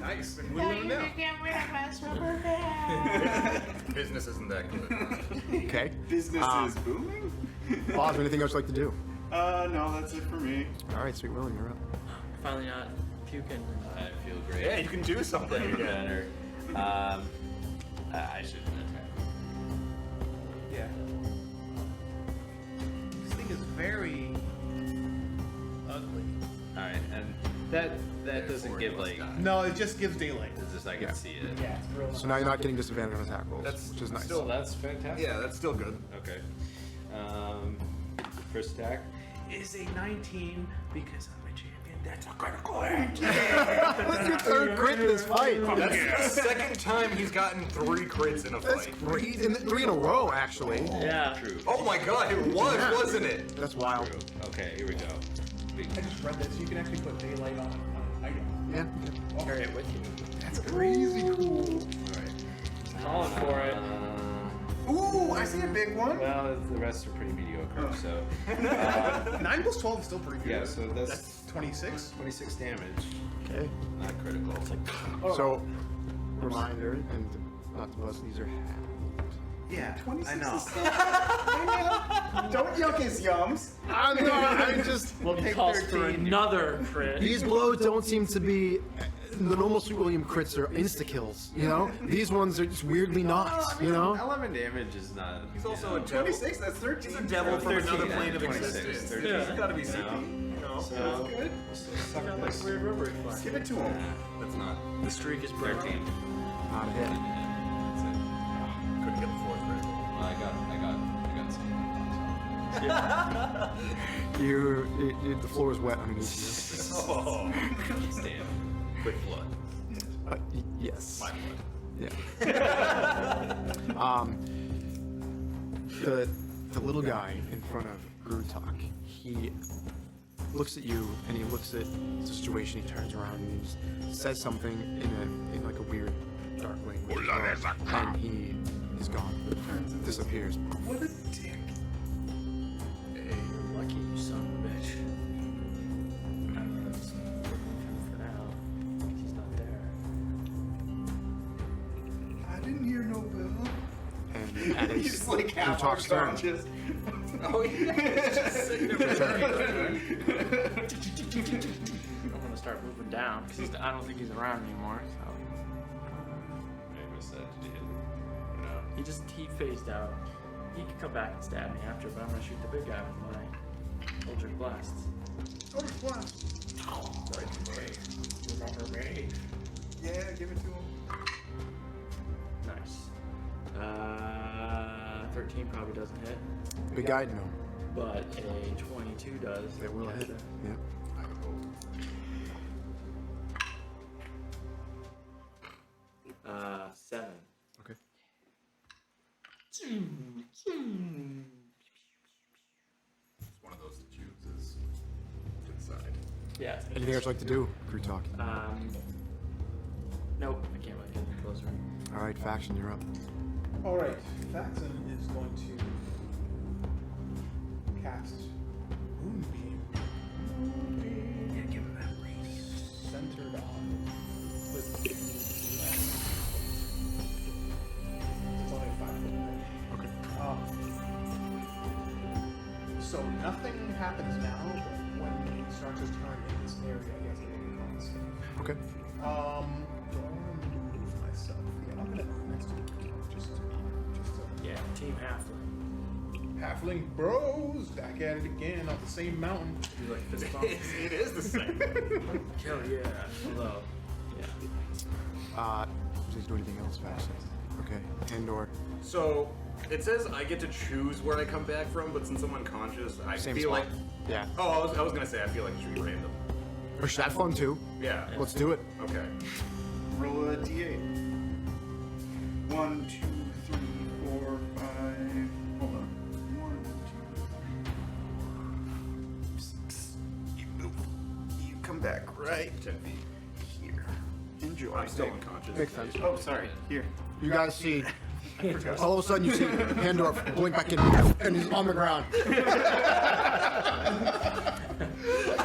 Nice. Now you can get rid of us, rubber band. Business isn't that good. Okay. Business is booming. Boz, anything else you'd like to do? No, that's it for me. All right, Sweet William, you're up. Finally not puking. I feel great. Yeah, you can do something Feel again. better. I shouldn't attack. Yeah. This thing is very ugly. Alright, and that doesn't give like. No, it just gives daylight. It's just I can Yeah. see it. Yeah, it's real. So now you're not getting disadvantage on attack rolls, That's which is nice. So that's fantastic. Yeah, that's still good. Okay. First attack is a 19 because I'm a champion. That's a critical hit. That's your third crit in this fight. That's the second time he's gotten 3 crits in a That's fight. great. 3 in a row, actually. Yeah. True. Oh my god, it was, wasn't it? That's wild. True. Okay, here we go. I just read this. You can actually put daylight on an item. Yeah. Carry it with you. That's crazy cool. Alright. Calling for it. Ooh, I see a big one. Well, the rest are pretty mediocre, so. 9 plus 12 is still pretty good. Yeah, so that's That's 26. 26 damage. Okay. Not critical. It's like, So, reminder, and not to bust, these are half. yeah, 26 I know. is still- I know. Don't yuck his yums. I'm not, I just... Well, he calls for another crit. These blows don't seem to be... The normal Sweet William crits are insta-kills, you know? These ones are just weirdly not, you know? 11 damage is not. He's also a devil. 26, that's 13. He's a devil from 13, another yeah, plane of 26, existence. 13. He's gotta be No. zippy. You know? So, Good. suck this weird rubber flag. Give it to him. That's not. The streak is broken. 13. Not a hit. That's it. Couldn't get the 4th critical. Well, I got The floor is wet underneath Oh. Damn. Quick flood. you. Yes. My blood. Yeah. The little guy in front of Grutok, he looks at you and he looks at the situation. He turns around and he says something in like a weird dark language, and he is gone. Disappears. What a dick. Lucky you son of a bitch. I don't know. It's working for now. He's not there. I didn't hear no bell. And at He's his like half Grutok's turn. unconscious. Oh yeah. I'm gonna start moving down because I don't think he's around anymore. So Maybe I said, did you hit him? No. he phased out. He could come back and stab me after, but I'm gonna shoot the big guy with my Eldritch Blast. Eldritch Blast. Remember me. Yeah, give it to him. Nice. 13 probably doesn't hit, Big guy, no. but a 22 does. It will hit. Gotcha. Yep. 7. Okay. It's one of those to choose is to decide. Yeah. Anything else you'd like to do? Crew talk. Nope, I can't really get any closer. All right, faction, you're up. All right, Faxon is going to cast Moonbeam. Yeah, give him that range. Centered on with it's only a 5-foot range. Okay. So nothing happens now, but when he starts his turn in this area, he has to make a con save. Okay. Do I want to move myself? Yeah, I'm gonna move next to you. Just Yeah, Team Halfling. Halfling bros back at it again on the same mountain. You like fist bump? It is the same. Hell yeah. Although, yeah. Please do anything else, faction. Okay. Andor. So it says I get to choose where I come back from, but since I'm unconscious, I Same feel spot. like. Yeah. Oh, I was gonna say I feel like it should be random. Or should that fun too? Yeah. Let's do it. Okay. Roll a d8. 1, 2, 3, 4, 5. Hold on. 1, 2, 3, 4, 6. You move. You come back right 10 feet. here. Enjoy. I'm still unconscious. Makes sense. Oh, sorry. Here. You guys see, all of a sudden you see Andor blink back in, and he's on the ground.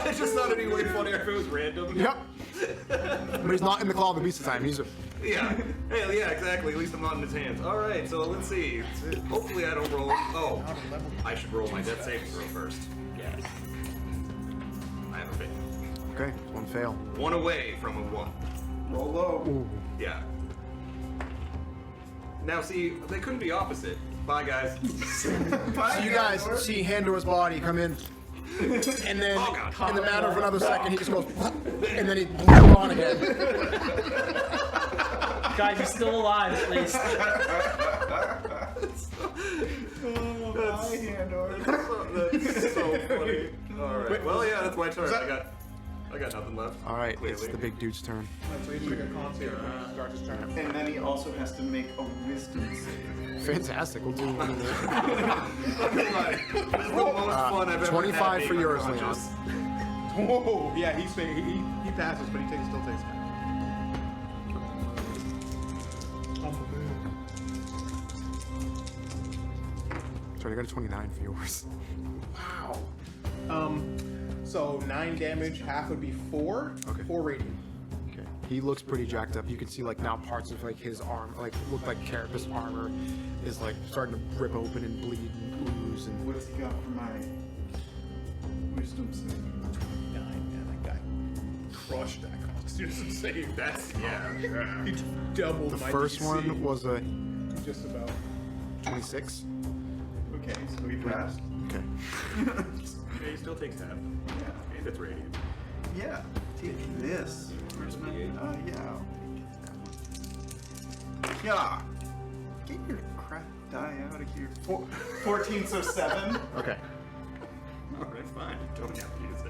I just thought it'd be way funnier if it was random. Yep. But he's not in the claw of the beast this time. He's Yeah. Hey, yeah, exactly. At least I'm not in his hands. All right. So let's see. Hopefully I don't roll. Oh, I should roll my death saving throw first. Yes. I have a fail. okay. One fail. One away from a 1. Roll low. Ooh. Yeah. Now see, they couldn't be opposite. Bye, guys. So you guys see Handor's body come in, and then Oh, God. in the matter of another second, he just goes, and then he's gone again. Guys, he's still alive at least. That's so funny. All right. Well, yeah, that's my turn. I got nothing left. All right, Clearly. it's the big dude's turn. So he's making a con save when he starts his turn. And then he also has to make a wisdom save. Fantastic. We'll do I'm not gonna lie. This is the most fun I've ever 25 had for being yours, unconscious. Whoa! Yeah, he passes, but he still takes damage. Sorry, I got a 29 for yours. Wow. So 9 damage, half would be 4. Okay. 4 radiant. Okay. He looks pretty jacked up. You can see like now parts of like his arm, like look like Carapace armor, is like starting to rip open and bleed and ooze and. What does he got for my wisdom save? 9, man, that guy crushed that Constitution save. That's He doubled The my first DC. one was a Just about. 26. Okay, so he passed. Okay. Yeah, he still takes half. Yeah. And it's radiant. Yeah. Take this. Where's my? Yeah. I'll take that one. Yeah. Get your crap die out of here. 14, so 7. Okay. Alright, fine. Don't have to use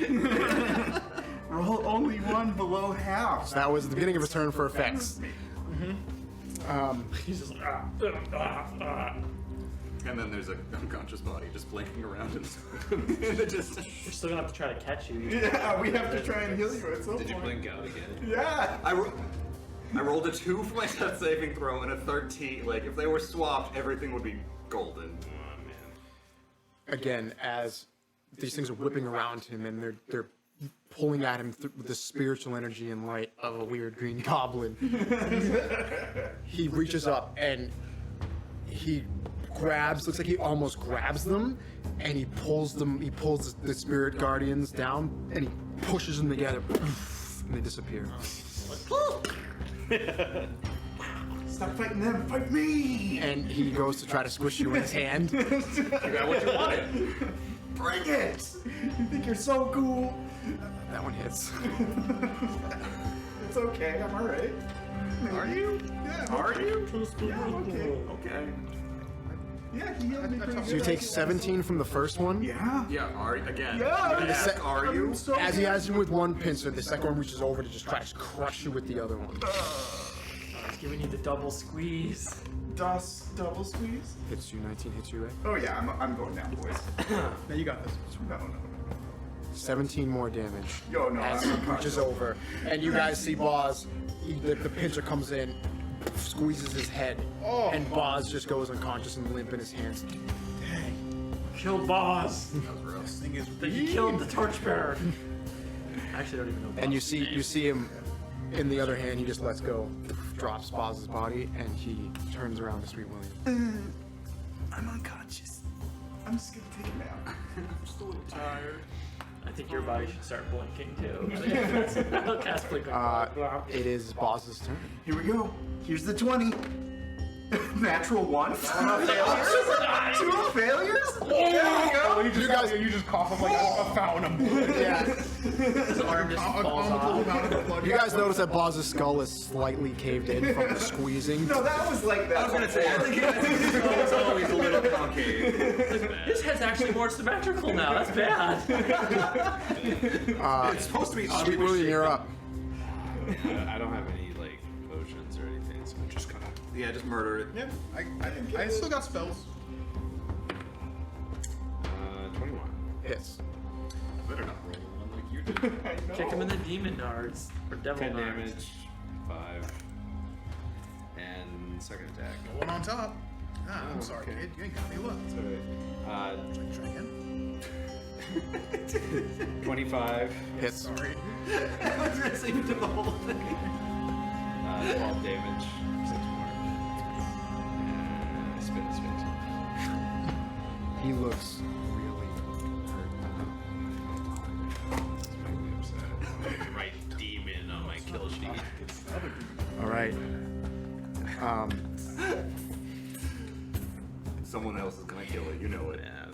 it. Roll only one below half. So that was the beginning of his turn for effects. He's just like, And then there's an unconscious body just blinking around and it just. We're still gonna have to try to catch you. Yeah, we have to try and heal you at some Did you point. blink out again? Yeah. I rolled a 2 for my death saving throw and a 13. Like, if they were swapped, everything would be golden. Oh man. Again, as these things are whipping around him and they're pulling at him with the spiritual energy and light of a weird green goblin, he reaches up and he grabs, looks like he almost grabs them, and he pulls the spirit guardians down and he pushes them together and they disappear. Stop fighting them, fight me! And he goes to try to squish you in his hand. You got what you wanted. Bring it! You think you're so cool. That one hits. It's okay, I'm alright. Are you? Yeah. Are you? Yeah, I'm okay. Okay. Yeah, he healed me pretty So you take 17 from the first one. Yeah. Yeah, again. Yeah. I'm gonna ask, are you? So As he has you with one pincer, the second one reaches over to just try to crush you with the other one. He's giving you the double squeeze. DOS double squeeze. Hits you, 19 hits you, right? Oh yeah, I'm going down, boys. Now you got this. No. 17 more damage. Yo, no. As he reaches over, and you guys see Boz, the pincher comes in, squeezes his head, and Boz just goes unconscious and limp in his hands. Killed boss. This thing is That you killed the torchbearer. I actually don't even know. And you Boz's see name. him, in the other hand, he just lets go, drops Boz's body, and he turns around to Sweet William. I'm unconscious. I'm just gonna take a nap. I'm just a little tired. I think your body should start blinking too. I'll cast blink. It is Boz's turn. Here we go. Here's the 20. Natural 1. 2 failures? There we go. You guys, you just cough up like a fountain of blood. Yeah. His arm just falls off. You guys notice that Boz's skull is slightly caved in from the squeezing. No, that was like that. I was gonna say, I think it's always a little concave. His head's actually more symmetrical now. That's bad. It's supposed to be Sweet William, you're up. I don't have any like potions or anything, so I'm just gonna. Yeah, just murder it. Yeah, I still got spells. 21. Hits. Better not roll one like you did. I know. Kick him in the demon nards or devil 10 nards. damage, 5, and second attack. One on top. Ah, I'm sorry, okay. kid. You ain't got me look. It's alright. Try again. 25, Hits. Sorry. I was gonna say you did the whole thing. 12 damage, 6 more. And spit. He looks really hurt. It's really upset. Right demon on my kill sheet. All right. Someone else is gonna kill it, you know it. Yeah,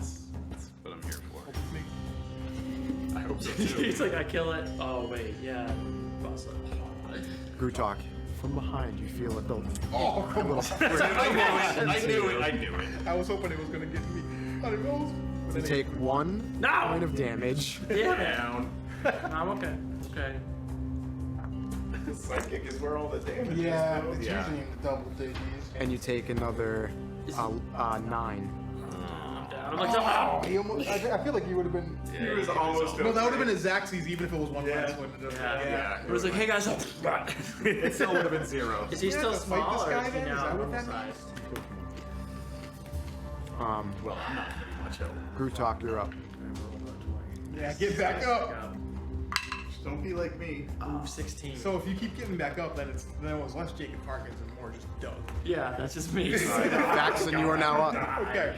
that's what I'm here for. I hope so too. He's like, I kill it. Oh wait, yeah. Boss. Grutok, from behind, you feel it building. Oh, come on. I knew it. I was hoping it was gonna get me. How it goes. You take 1 point of damage, Yeah. Down. I'm okay. Okay. Psychic is where all the damage Yeah, is. it's Yeah. usually in the double digits. and you take another 9. I'm down. I'm like, Oh, he almost, I feel like he would have been. He was almost No, that would have been a Zaxby's even if it was one Yeah. last one. yeah. It was like, hey guys. It still would have been 0. Is he Yeah, still to fight this small or guy is he then? Is now that what normal that means? sized? Well, I'm not pretty much help. Grutok, you're up. Yeah, get back up. Don't be like me. Move 16. So if you keep getting back up, then it was less Jacob Parkins and more just Doug. yeah, that's just me. Daxon, you are now up. Okay.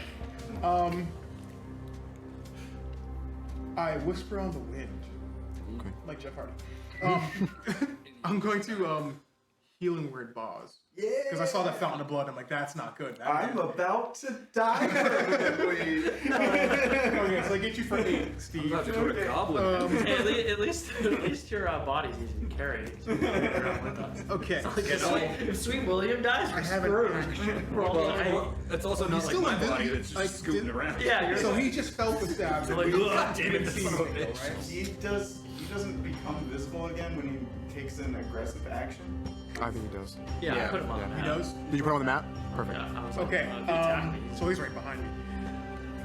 I whisper on the wind. Okay. Like Jeff Hardy. I'm going to healing word Boz. Yeah. Because I saw that fountain of blood. I'm like, that's not good. I'm about to die. Please. Okay, so I get you for 8, Steve. I'm about to go to Goblin. Hey, at least your body's easy to carry. So you can walk around with us. Okay. If Sweet William dies, we're I have an screwed. action. We're all dying. Well, it's also not like still my invisible. body that's just Like, scooting around. Yeah, you're So he just felt the stab. Like, God damn it, Didn't see son of a anything, bitch. right? He doesn't become visible again when he takes an aggressive action. I think he does. Yeah, I Yeah, put him on yeah. the He map. does? Did you put him on the map? Perfect. Yeah, I was like, Okay. if he attacked me, So he's right behind me.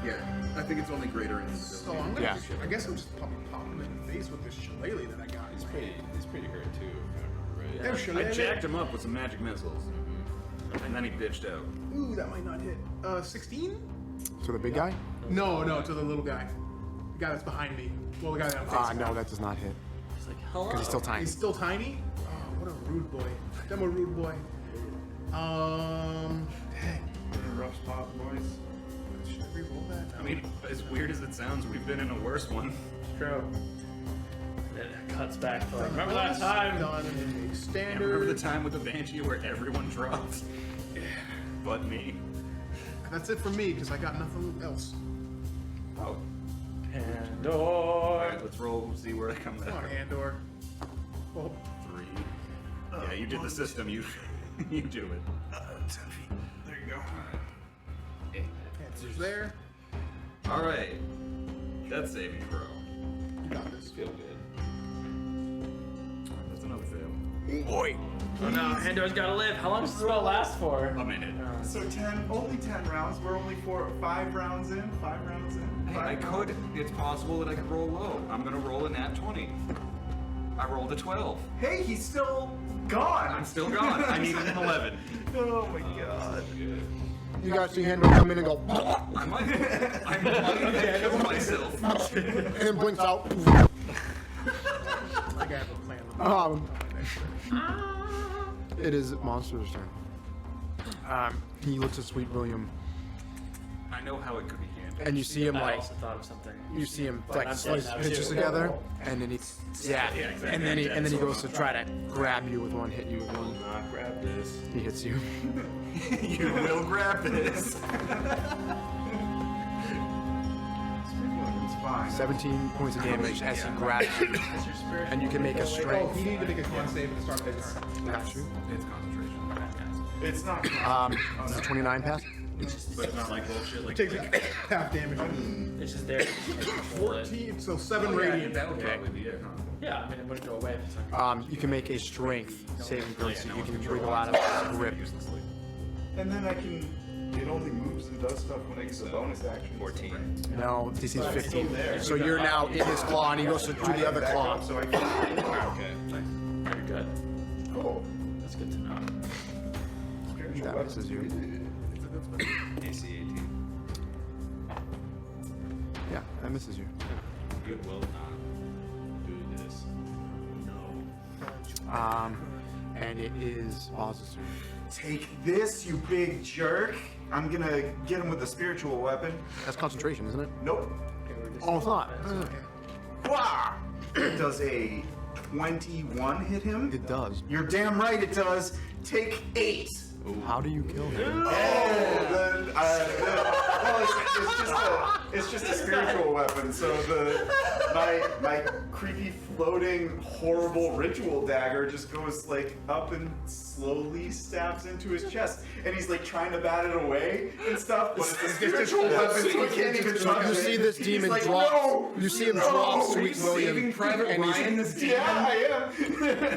Yeah, I think it's only greater in So I'm gonna Yeah. I guess I'm just pop him in the face with this shillelagh that I got. He's pretty hurt too, if I remember right. There's I shillelagh. jacked him up with some magic missiles. And then he bitched out. Ooh, that might not hit. 16? So the big guy? No, to the little guy. The guy that's behind me. Well, the guy that I'm facing. No, that does not hit. he's like, hello. Because he's still tiny. He's still tiny? Oh, what a rude boy. I'm a rude boy. Dang. Rough spot, boys. Should I re-roll that? I mean, as weird as it sounds, we've been in a worse one. True. It cuts back to like, remember that time? Done in a And standard. remember the time with the Banshee where everyone dropped? But me. That's it for me, because I got nothing else. Oh. Pandora. let's roll, see where it comes Come on, out. Andor. Well, 3. Yeah, you did the system. You you do it. 10 feet. There you go. answer's there. All right. Death saving throw. You got this. Feel good. That's another fail. Boy. Oh no, Andor's gotta live. How long does the spell last for? A minute. So only 10 rounds. We're only 5 rounds in. 5 rounds in. Hey, I Five could. rounds. It's possible that I could roll low. I'm gonna roll a nat 20. I rolled a 12. Hey, he's still gone. I'm still gone. I needed an 11. Oh my god. You guys see Handle come in and go, I might have killed myself. and then blinks out. I got a plan. It is Monster's turn. He looks at Sweet William, I know how it could be handled. and you see him I like, also thought of something. you see him But like I'm slice dead now, pitches too. together, and then he, and then he goes to try to grab you with one, hit you with one. Not grab this. He hits you. You will grab this. It's fine. 17 points of damage as he grabs you, and you can make a Oh, strength. he needed to make a con save at the start of his turn. Got you. It's concentration. It's not. Is it 29 pass? But it's not like bullshit like Takes like half damage. It's just there. 14, so 7 radiant. That would probably be it, huh? Yeah, I mean, it wouldn't go away if it's like. You can make a strength saving throw, so you can wriggle out of his grip. And then I can. It only moves and does stuff when I use a bonus action. 14. No, DC's 15. So you're now in his claw, and he goes to do the other claw. So I can. Okay. Very good. Cool. That's good to know. That misses you. AC 18. Yeah, that misses you. You will not do this. No. And it is Oz's turn. Take this, you big jerk. I'm gonna get him with a spiritual weapon. That's concentration, isn't it? Nope. Oh, it's not. Wah! Does a 21 hit him? It does. You're damn right it does. Take 8. How do you kill him? It's just a spiritual weapon. So my creepy floating horrible ritual dagger just goes like up and slowly stabs into his chest, and he's like trying to bat it away and stuff. But it's a spiritual weapon, so he can't even touch it. You see this He's demon like, drop. "No, You see him no." drop Sweet William, Saving Private and Ryan, this demon. Yeah, I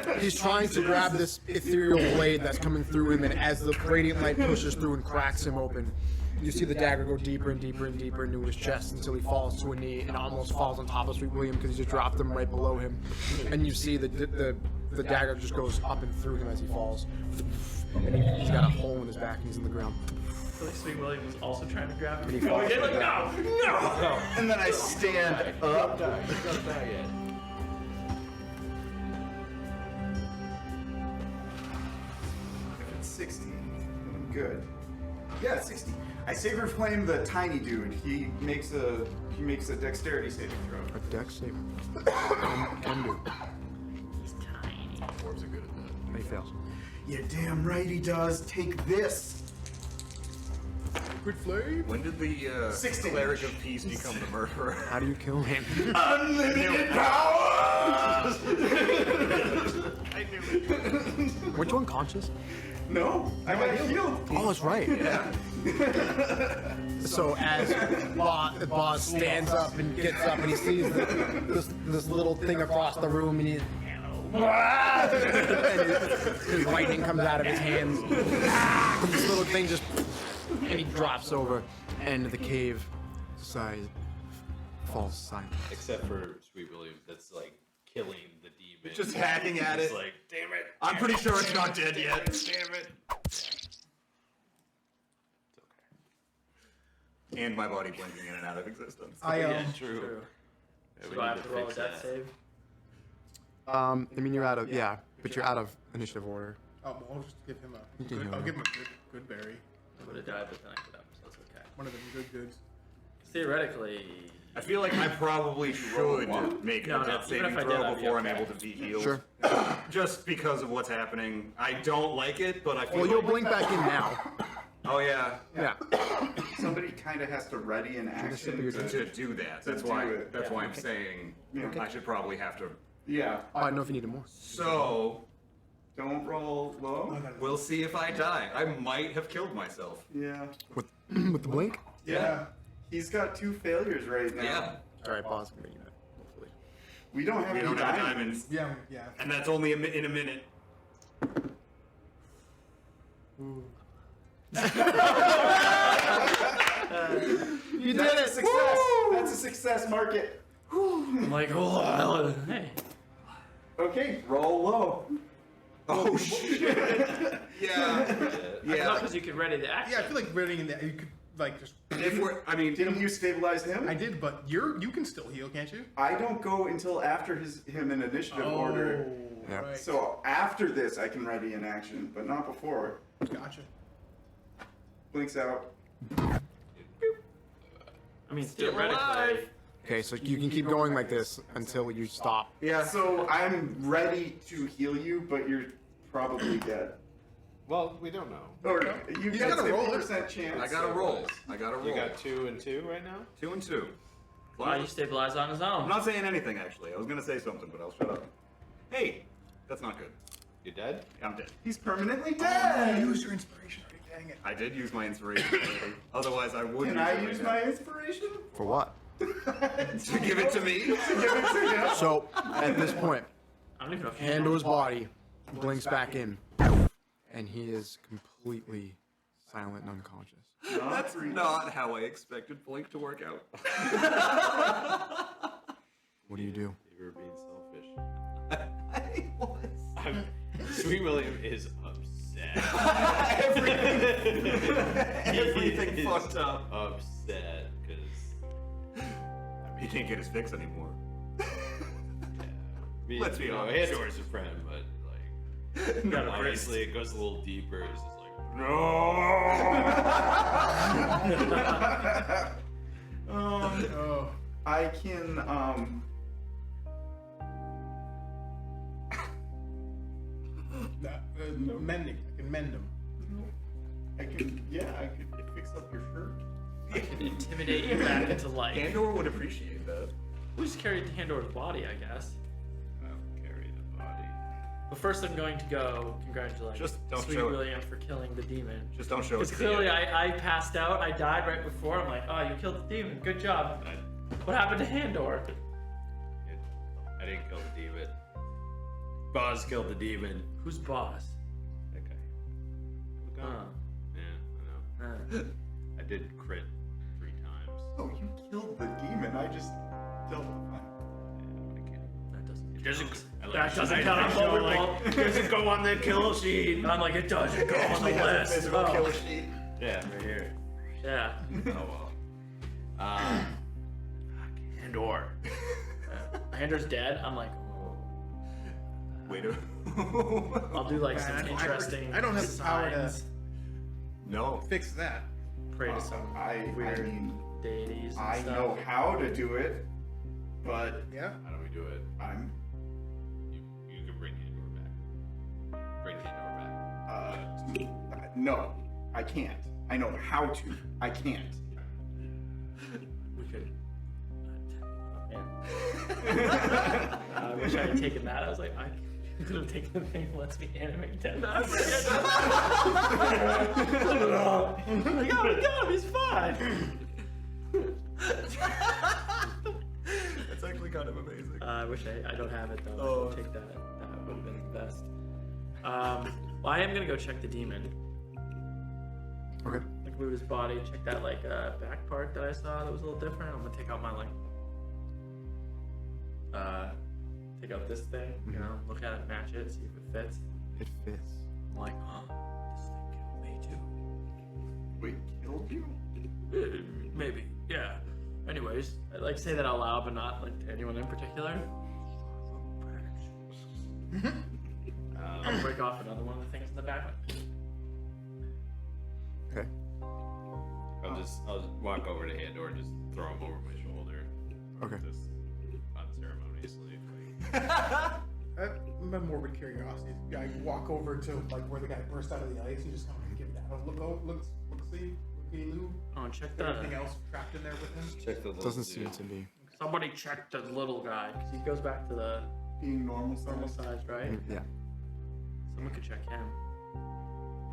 am. he's trying to grab this ethereal blade that's coming through him, and as the radiant light pushes through and cracks him open, you see the dagger go deeper and deeper and deeper into his chest until he falls to a knee and almost falls on top of Sweet William because he just dropped him right below him. And you see the dagger just goes up and through him as he falls. And he's got a hole in his back and he's in the ground. I feel like Sweet William was also trying to grab him. And he falls. Like, no! And then I stand up. Don't die yet. If it's 60, I'm good. Yeah, 60. I Saber Flame the tiny dude. He makes a dexterity saving throw. A dex save. Can do. Dwarves are good at that. And he fails. You're damn right he does. Take this. Liquid flame. When did the 16. cleric of peace become the murderer? How do you kill him? Unlimited power! Weren't you unconscious? No, I got healed. Oh, that's right. Yeah. So as Boz stands up and gets up and he sees this little thing across the room and and his lightning comes out of his hands. And this little thing just and he drops over and the cave size falls silent. Except for Sweet William, that's like killing the demon. Just hacking at It's it. like, damn it. I'm pretty sure it's not dead yet. Damn it. And my body blinking in and out of existence. Yeah, true. Yeah, we Do I need have to roll a fix death that. save? I mean you're out of but you're out of initiative order. Oh, well, I'll just give him a. Continue. I'll give him a good berry. I would have died, but then I could have, so that's okay. One of them good goods. Theoretically, I feel like I probably should make No, a death even saving if I did, throw I'd be before I'm okay. able to be healed. Sure. Just because of what's happening. I don't like it, but I feel Well, you'll like... blink back in now. Oh, yeah. Yeah. somebody kind of has to ready an action to do that. That's do why. it. That's why I'm saying I should probably have to. Yeah. Oh, I don't know if you needed more. So. Don't roll low. We'll see if I die. I might have killed myself. Yeah. With the blink? Yeah. He's got 2 failures right now. Yeah. All right, boss can bring you that. Hopefully. We don't have any diamonds. Yeah. And that's only in a minute. You did That's it! a success. That's a success. Mark it. I'm like, oh, hey. Okay, roll low. Oh shit! Yeah. Because you could ready the action. Yeah, I feel like reading in that you could like just. If we're, I mean, Didn't you stabilize him? I did, but you can still heal, can't you? I don't go until after him in initiative order. Yeah. Right. So after this, I can ready an action, but not before. Gotcha. Blinks out. I mean, theoretically. Okay, so you can keep going like this until you stop. yeah. So I'm ready to heal you, but you're probably dead. Well, we don't know. Or you He's got a gotta roll it. 50% chance. I gotta roll. I gotta roll. You got 2 and 2 right now? 2 and 2. Why you stabilize on his I'm own? not saying anything actually. I was gonna say something, but I'll shut up. Hey, that's not good. You dead? I'm dead. He's permanently dead. Use your inspiration already. Dang it. I did use my inspiration already. Otherwise, I would. Can I use my inspiration? For what? to give it to me? Give it to him. So, at this point, I don't even know if Handor's body blinks back in, and he is completely silent and unconscious. That's not how I expected Blink to work out. What do you do? You were being selfish. I was. Sweet William is upset. Everything He is fucked up. Upset because He can't get his fix anymore. let's be honest. Handor's a friend, but like, No, obviously it goes a little deeper. It's just like Oh. I can Mending. I can mend him. I could fix up your shirt. I can intimidate you back into life. Handor would appreciate that. We just carried Handor's body, I guess. I'll carry the body. But first, I'm going to go congratulate Just don't Sweet show it. William for killing the demon. Just don't show it Because to clearly the I passed out. I died right before. I'm like, oh, you killed the demon. Good job. What happened to Handor? I didn't kill the demon. Boz killed the demon. Who's boss? That guy. Look Huh. up. Yeah, I know. I did crit 3 times. Oh, you killed the demon. I just dealt with mine. Yeah, I can't. That doesn't. It doesn't. I That doesn't I count. I'm show, like, it doesn't go on the kill sheet. I'm like, it doesn't go on the list. Physical Oh. kill sheet. Yeah, right here. Yeah. Oh well. Handor. Handor's dead. I'm like, oh. Wait a I'll do like some Man, interesting. I don't have the power to signs. No. fix that. Pray to some I weird mean, deities. And I stuff. know how to do it, but Yeah. How do we do it? I'm You can bring Handor back. Bring Handor back. no, I can't. I know how to. I can't. We could. Oh, man. I wish I had taken that. I was like, I could have taken the thing that lets me animate dead. Like, oh my god, he's fine. That's actually kind of amazing. I wish I don't have it though. Oh. I'll take that. That would have been the best. Well, I am gonna go check the demon. Okay. Like move his body, check that like back part that I saw that was a little different. I'm gonna take out my like take out this thing, you know, look at it, match it, see if it fits. It fits. I'm like, oh, this thing killed me too. Wait, killed you? Maybe, yeah. Anyways, I'd like to say that out loud, but not like to anyone in particular. I'll break off another one of the things in the back. Okay. I'll just walk over to Handor and just throw him over my shoulder. Okay. Just unceremoniously. My morbid curiosity. I walk over to like where the guy burst out of the ice and just kind of give that a look, see, Elu? Oh, check the. Anything else trapped in there with him? Check the little Doesn't dude. seem to be. Somebody check the little guy, because he goes back to the Being normal normal size. size, right? Yeah. Someone could check him.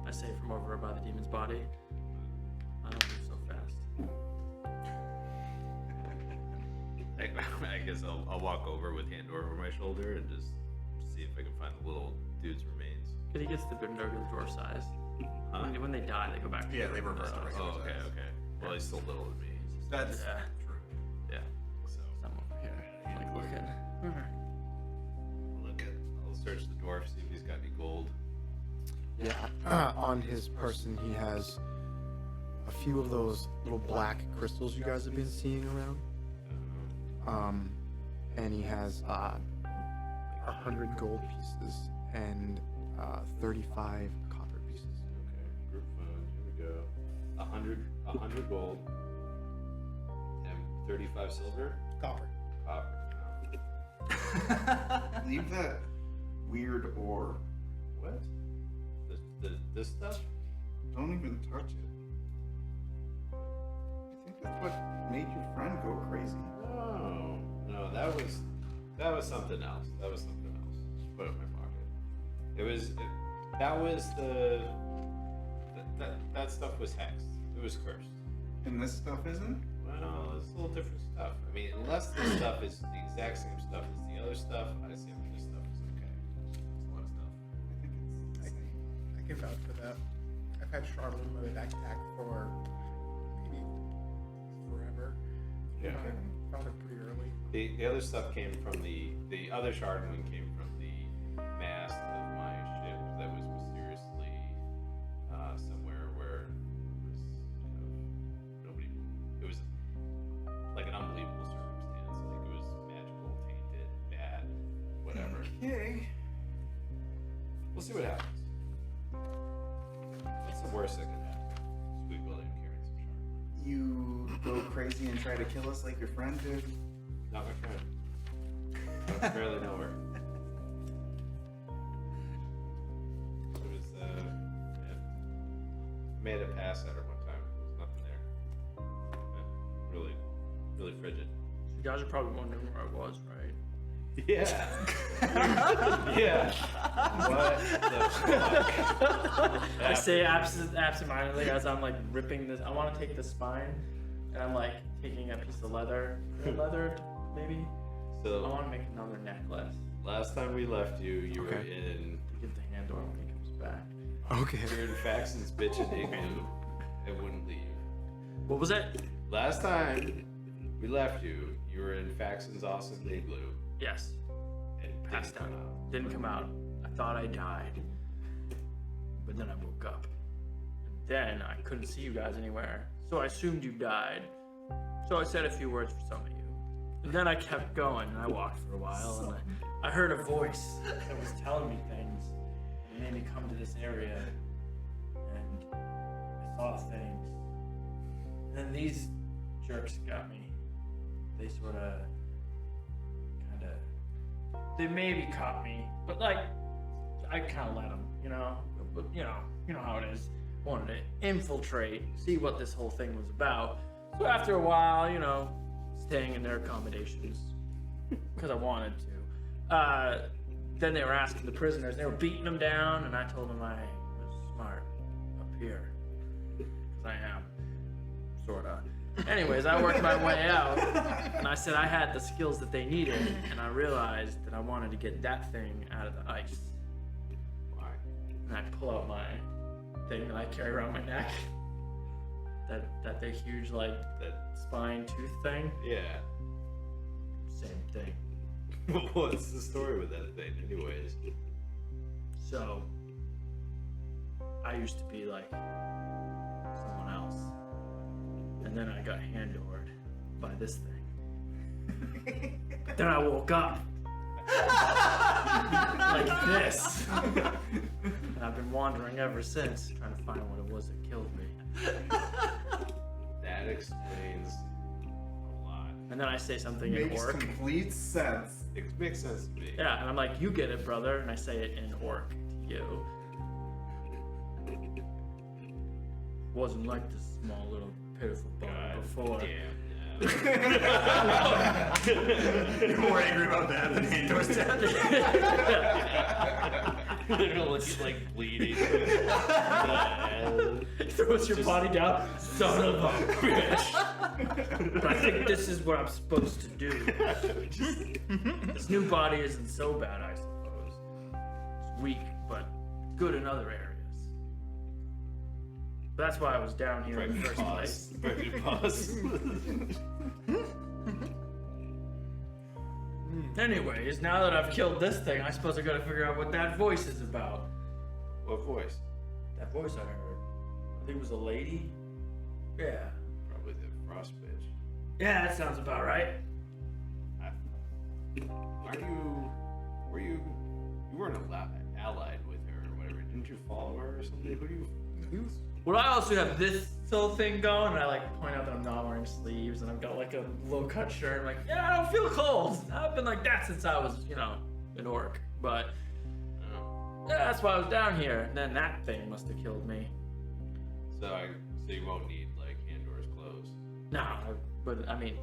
I say from over by the demon's body. I don't move so fast. I guess I'll walk over with hand over my shoulder and just see if I can find the little dude's remains. Because he gets the regular dwarf size. Huh? When they die, they go back to Yeah, the they regular revert to size. regular Oh, okay, okay. Well, he's still little to me. That's Yeah. true. Yeah. So I'm over here, like looking. I'll search the dwarf, see if he's got any gold. Yeah. On his person, he has a few of those little black crystals you guys have been seeing around. And he has 100 gold pieces and 35 copper pieces. Okay, group funds, here we go. 100 gold. And 35 silver? Copper. Copper. Leave that weird ore. What? This stuff? Don't even touch it. I think that's what made your friend go crazy. No, that was something else. Just put it in my pocket. That stuff was hexed. It was cursed. And this stuff isn't? Well, it's a little different stuff. I mean, unless this stuff is the exact same stuff as the other stuff, I assume this stuff is okay. It's a lot of stuff. I think it's the same. I can vouch for that. I've had shard in my backpack for maybe forever. Yeah. Found it pretty early. The other stuff came from the other shard one came from the mast of my ship that was mysteriously somewhere where it was nobody. It was like an unbelievable circumstance. Like it was magical, tainted, bad, whatever. Okay. We'll see what happens. What's the worst that can happen? Sweet William carrying some shard. You go crazy and try to kill us like your friend did. Not my friend. I barely know her. It was, yeah. I made it pass at her one time. There was nothing there. Yeah. Really frigid. You guys are probably wondering where I was, right? Yeah. Yeah. What the fuck? I say absentmindedly as I'm like ripping this. I want to take the spine, and I'm like taking a piece of leather, maybe. I So want to make another necklace. last time we left you, you were Okay. in To get the handle when he comes back. Okay. you're in Faxon's bitchin' igloo. It wouldn't leave. What was it? Last time we left you, you were in Faxon's awesome igloo. Yes. And Passed didn't out. come out. Didn't come out. I thought I died. But then I woke up. And then I couldn't see you guys anywhere. So I assumed you died. So I said a few words for some of you. And then I kept going and I walked for a while and I heard a voice that was telling me things. It made me come to this area. And I saw things. And then these jerks got me. They sort of they maybe caught me, but like I kind of let them, But you know how it is. Wanted to infiltrate, see what this whole thing was about. So after a while, staying in their accommodations because I wanted to. Then they were asking the prisoners. They were beating them down, and I told them I was smart up here because I am, sorta. Anyways, I worked my way out, and I said I had the skills that they needed, and I realized that I wanted to get that thing out of the ice. Why? And I pull out my thing that I carry around my neck. That big, huge, like, That spine tooth thing. yeah. Same thing. What's the story with that thing, anyways? So, I used to be like someone else. And then I got hand-ored by this thing. But then I woke up. Like this. And I've been wandering ever since, trying to find what it was that killed me. That explains a lot. And then I say something in Makes orc. complete sense. It makes sense to me. Yeah, and I'm like, you get it, brother. And I say it in orc to you. wasn't like this small little pitiful bone before. You're more angry about that than Andor's death. Literally, like bleeding. Throws your body down, son of a bitch. But I think this is what I'm supposed to do. This new body isn't so bad, I suppose. It's weak, but good in other areas. That's why I was down here in the first place. Anyways, now that I've killed this thing, I suppose I gotta figure out what that voice is about. What voice? That voice I heard. I think it was a lady. Yeah. Probably the Frost bitch. Yeah, that sounds about right. You weren't allied with her or whatever. Didn't you follow her or something? Who do you? Well, I also have this little thing going, and I like point out that I'm not wearing sleeves, and I've got like a low-cut shirt. I'm like, yeah, I don't feel cold. I've been like that since I was, an orc. But yeah, that's why I was down here. And then that thing must have killed me. So you won't need like Andor's clothes. Nah, but I mean,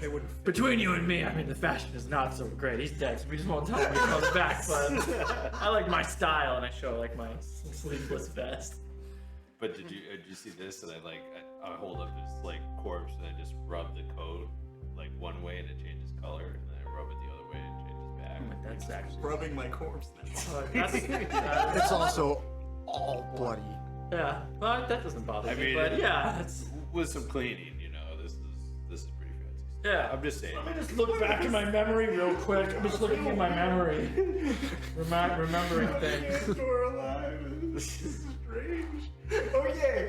They wouldn't. between you and me, I mean, the fashion is not so great. He's dead, so we just won't tell him when he comes back. But I like my style, and I show like my sleeveless vest. But did you see this? And I hold up his like corpse and I just rub the coat like one way and it changes color, and then I rub it the other way and it changes back. That's actually Rubbing my corpse. It's also all bloody. Yeah, well, that doesn't bother I me. mean, But yeah, that's with some cleaning, this is pretty fancy. yeah. I'm just saying. Let me just look back in my memory real quick. I'm just looking in my memory, remembering things. You're alive. This is strange. Oh yeah.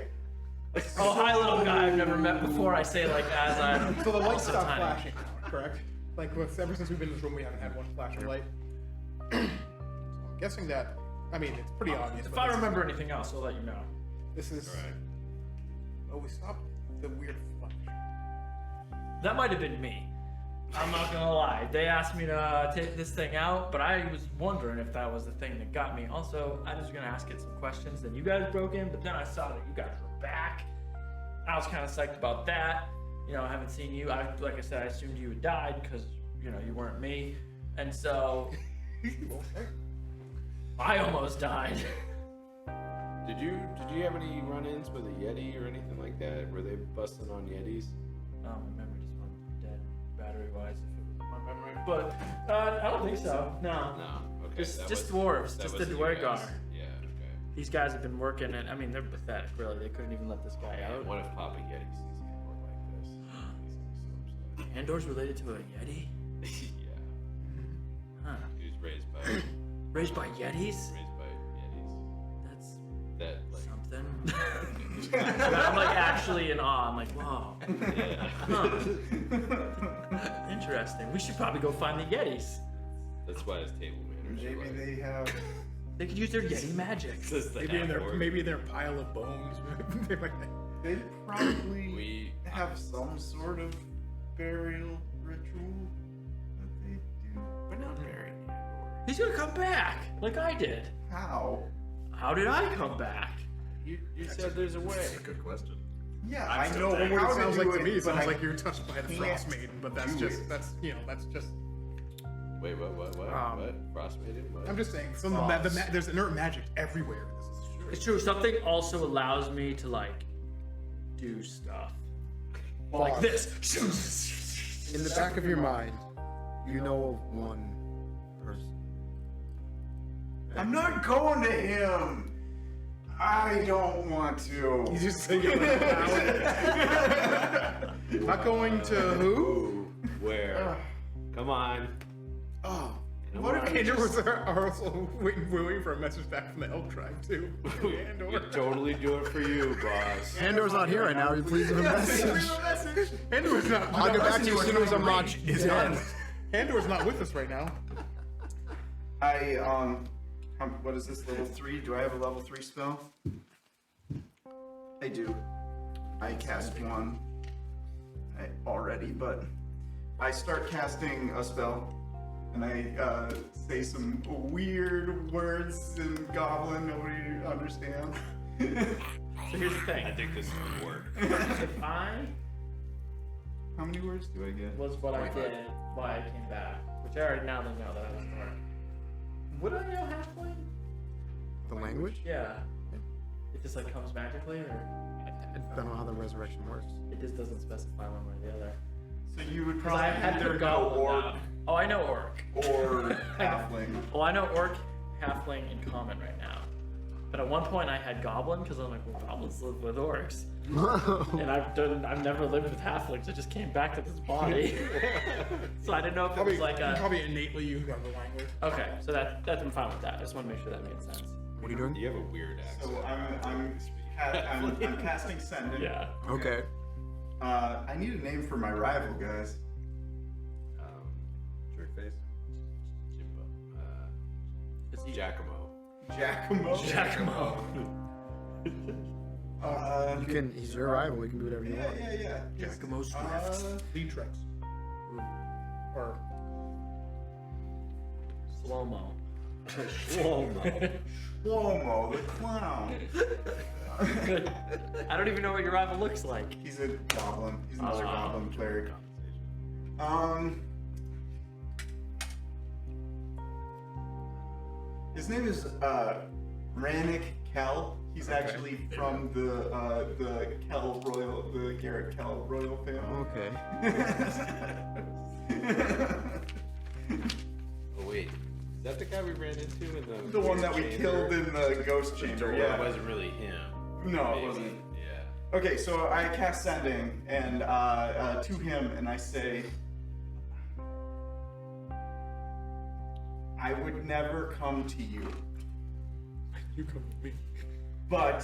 Oh, hi, little guy I've never met before. I say like as I'm. So the light also stopped tiny. flashing, correct? Like ever since we've been in this room, we haven't had one flashing light. So I'm guessing that. I mean, it's pretty obvious. If but I this is- remember anything else, I'll let you know. This is. Alright. Oh, we stopped the weird flash. That might have been me. I'm not gonna lie. They asked me to take this thing out, but I was wondering if that was the thing that got me. Also, I was gonna ask it some questions. Then you guys broke in, but then I saw that you guys were back. I was kind of psyched about that. I haven't seen you. Like I said, I assumed you had died because you weren't me, and so I almost died. Did you have any run-ins with a Yeti or anything like that? Were they busting on Yetis? My memory just went dead, battery-wise, if it was my memory. But I don't think so. No. No. Okay. Just dwarves. Just the Dwargar. Yeah. Okay. These guys have been working, and I mean, they're pathetic, really. They couldn't even let this guy out. What if Papa Yeti sees Andor like this? He's gonna be so upset. Andor's related to a Yeti? Yeah. Huh. He was raised by Raised by Yetis? Yetis. That's That like. something. I'm like actually in awe. I'm like, whoa. Yeah. Huh. Interesting. We should probably go find the Yetis. That's why his table manners. Maybe they have. They could use their Yeti magic. Maybe in their pile of bones. They're like, They probably We have some sort of burial ritual that they do. we're not burying Andor. He's gonna come back, like I did. How? How did I come back? You said there's a way. That's a good question. Yeah, I'm I still know dead. what how it to sounds do like to me, it but sounds I like you're touched by the can't Frostmaiden, but that's do just it. that's just. Wait, what? What? Frostmaiden? What? I'm just saying, there's inert magic everywhere. This is true. It's true. Something also allows me to like do stuff like this. In the back of your mind, you know of one person. I'm not going to him. I don't want to. You just say you're not going to who? Where? Come on. Oh. Come What on. if Andor are also waiting for a message back from the Elk tribe too? Andor. We'd totally do it for you, boss. Andor's not here right now. You please leave a message. Andor's not. I'll get back to you as soon as I'm not dead. Andor's not with us right now. What is this, level 3? Do I have a level 3 spell? I do. I cast one already, but I start casting a spell, and I say some weird words in Goblin nobody understands. So here's the thing. I think this would work. If I How many words do I get? was what I did, why I came back, which I already now know that I was smart. Would I know halfling? The language? Yeah. It just like comes magically, or I don't know how the resurrection works. it just doesn't specify one way or the other. So you would Because probably I had either to know go orc now. Oh, I know orc. or halfling. Well, I know orc, halfling, and common right now. But at one point I had goblin because I'm like, well, goblins live with orcs, and I've never lived with halflings. I just came back to this body, so I didn't know if it was like a. Probably innately you got the language. Okay, so that I'm fine with that. I just want to make sure that made sense. What are you doing? You have a weird accent. So I'm casting sending. Yeah. Okay. I need a name for my rival, guys. Jerkface. Jimbo. Is he Giacomo. Giacomo. Giacomo? You can. He's your rival. You can do whatever you want. Yeah. Giacomo Swift. Leatrix. Or Slow-mo. Shlomo, the clown. I don't even know what your rival looks like. He's a goblin. He's another goblin cleric. His name is Rannick Kell. He's actually from the Kell royal, the Garrett Kell royal family. Okay. Oh wait, is that the guy we ran into in the? The one that we chamber? killed in the ghost chamber. It Yeah. wasn't really him. No, it Maybe. wasn't. Yeah. Okay, so I cast sending and to him, and I say, I would never come to you, you come with me. but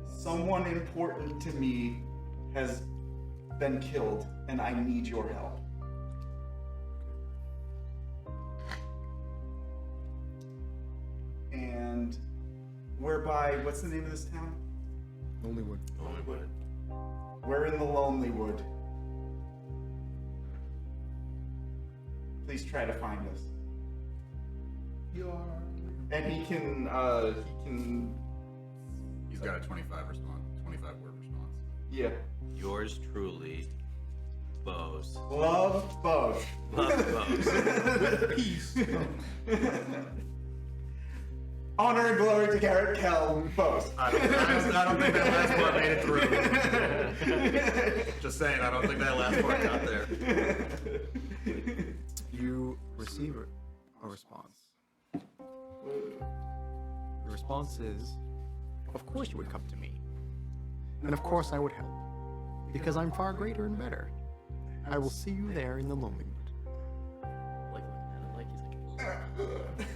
someone important to me has been killed, and I need your help. And whereby, what's the name of this town? Lonelywood. Lonelywood. We're in the Lonely Wood. Please try to find us. And he can, He's got a 25 word response. yeah. Yours truly, Bose. Love both. Love Bose. Peace. Honor and glory to Garrett Kell, both. I don't think that last part made it through. Just saying, I don't think that last part got there. You receive a response. The response is, of course you would come to me. And of course I would help. Because I'm far greater and better. I will see you there in the Lonelywood. Like looking at him like he's like.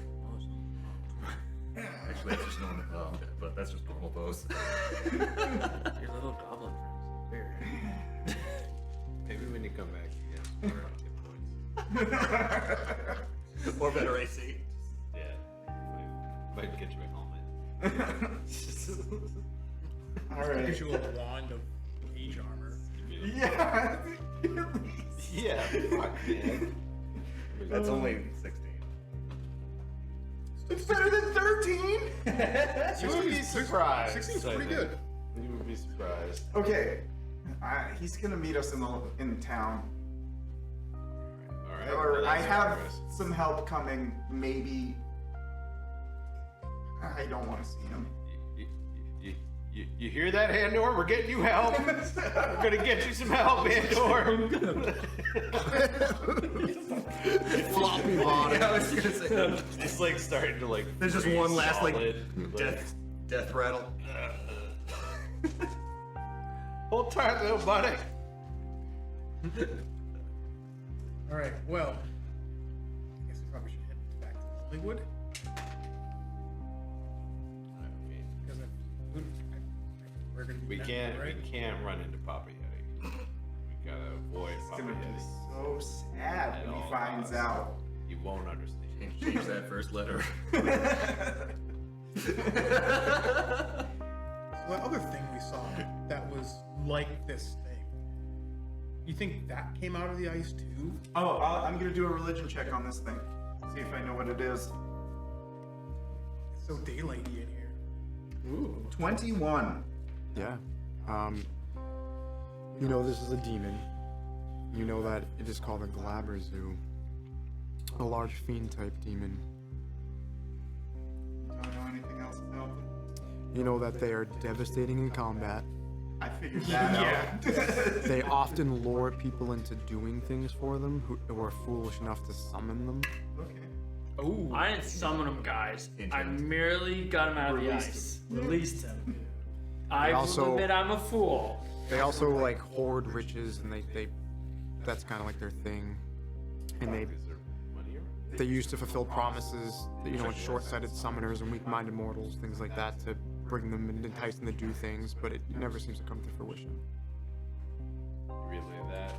Actually, that's just normal. Oh, okay, but that's just normal pose. Your little goblin friends. Weird. Maybe when you come back, yeah, get points. Or better AC. Yeah. Might get you a helmet. All right. Gives you a wand of mage armor. Yeah. Yeah. Fuck, man. That's only 16. It's better than 13. You would be surprised. 16's I pretty think. good. You would be surprised. Okay. He's gonna meet us in town. All right. Or well, I that's have progress. some help coming. Maybe. I don't want to see him. You hear that, Andor? We're getting you help. We're gonna get you some help, Andor. Floppy bottom. Yeah, I was gonna say. It's like starting to like. There's just freeze one last like solid, death rattle. Hold tight, little buddy. All right. Well, I guess we probably should head back to Hollywood because we're gonna be We back, can't. right? We can't run into Papa Yeti. We gotta avoid It's Papa gonna be Yeti. so sad At when all he finds costs. out. He won't understand. Change that first letter. So that other thing we saw that was like this thing. You think that came out of the ice too? Oh, I'm gonna do a religion check on this thing. See if I know what it is. So daylighty in here. Ooh. 21. Yeah. You know this is a demon. You know that it is called a Glabberzu. A large fiend-type demon. Don't know anything else about them. You know that they are devastating in combat. I figured that out. They often lure people into doing things for them who are foolish enough to summon them. Okay. Oh. I didn't summon him, guys. I merely got him out of the ice. Released him. I also- will admit I'm a fool. They also like hoard riches, and they that's kind of like their thing. And Is there money around? they used to fulfill promises, you know, short-sighted summoners and weak-minded mortals, things like that, to bring them and entice them to do things, but it never seems to come to fruition. Really that?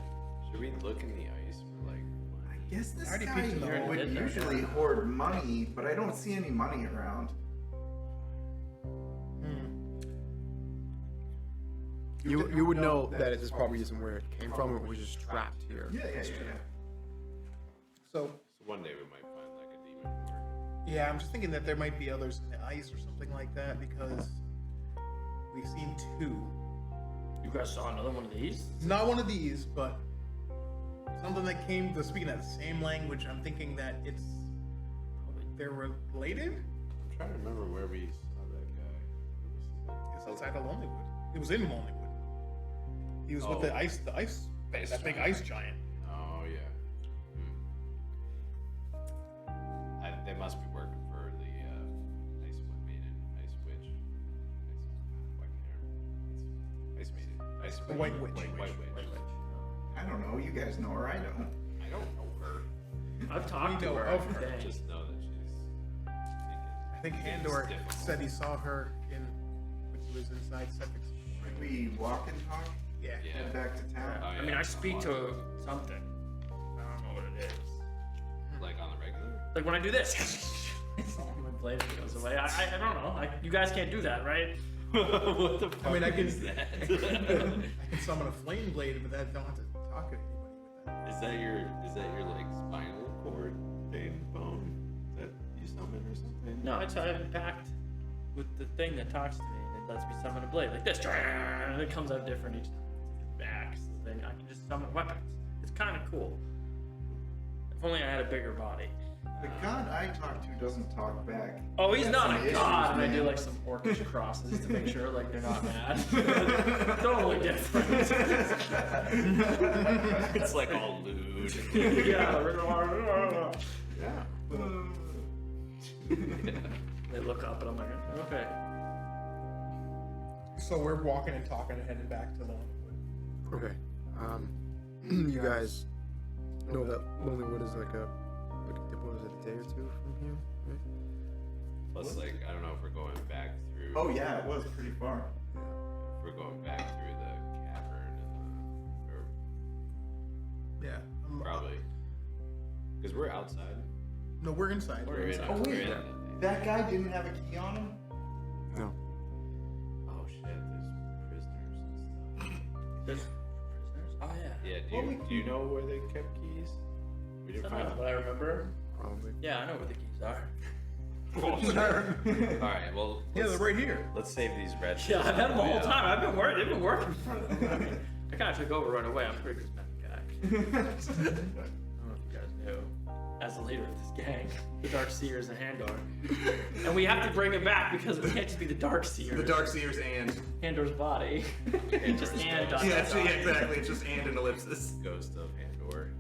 Should we look in the ice for like I money? guess this already guy peeked in the hole. would Did that, usually yeah. hoard money, but I don't see any money around. You would know that this probably isn't where it came from. It was just trapped here. Yeah. So, So one day we might find like a demon lord. yeah, I'm just thinking that there might be others in the ice or something like that because we've seen two. You guys saw another one of these? Not one of these, but something that came to speaking that same language. I'm thinking that they're related. I'm trying to remember where we saw that guy. It's outside of Lonelywood. It was in Lonelywood. He was with the ice, that big ice giant. Oh yeah. They must be working for the Icewind Maiden, Ice Witch, Ice Maiden, Ice The White Witch. White Witch. I don't know. You guys know her. I don't. I don't know her. I've talked We to know her. of I her. think. Just know that she's. I think It's Andor difficult. said he saw her when he was inside Septic's. Should we walk and talk? Yeah. Yeah. Head back to town? Oh, I mean, I speak to something. I don't know what it is. Like on the regular. Like when I do this, my blade goes away. I don't know. You guys can't do that, right? What the fuck I mean, I can is that? I can summon a flame blade, but I don't have to talk to anybody with that. Is that your like spinal cord thing bone that you summon or something? No, I have a pact with the thing that talks to me and it lets me summon a blade like this. And it comes out different each time. It's axe, the thing. I can just summon weapons. It's kind of cool. If only I had a bigger body. The god I talk to doesn't talk back. Oh, he's Got not some a issues, god, and I do man. like some orcish crosses to make sure like they're not mad. Totally different. It's like all lewd. Yeah. Yeah. They look up and I'm like, okay. So we're walking and talking and heading back to Lonelywood. Okay. You guys know that Lonelywood is like what is it, a day or two from here, right? Plus, like, I don't know if we're going back through. Oh yeah, it was pretty far. If we're going back through the cavern or Yeah. probably because we're outside. No, we're inside. We're in. Oh, wait. We're in. That guy didn't have a key on him? No. Oh shit! There's prisoners and stuff. There's prisoners? Oh yeah. Yeah. Do you know where they kept keys? We didn't find them. But I remember. Probably. Yeah, I know where the keys are. All right. Well. Yeah, let's- they're right here. Let's save these red. Yeah, I've had them the whole Yeah. time. I've been working. They've been working for them. I mean, I kind of took over right away. I'm a pretty good guy. I don't know if you guys knew. As the leader of this gang, the Dark Seers and Handor. And we have to bring him back because it can't just be the Dark Seers. The Dark Seers and. Handor's body. Just and dot, Yeah, dot, dot. exactly. It's just and an ellipsis. Ghost of Andor.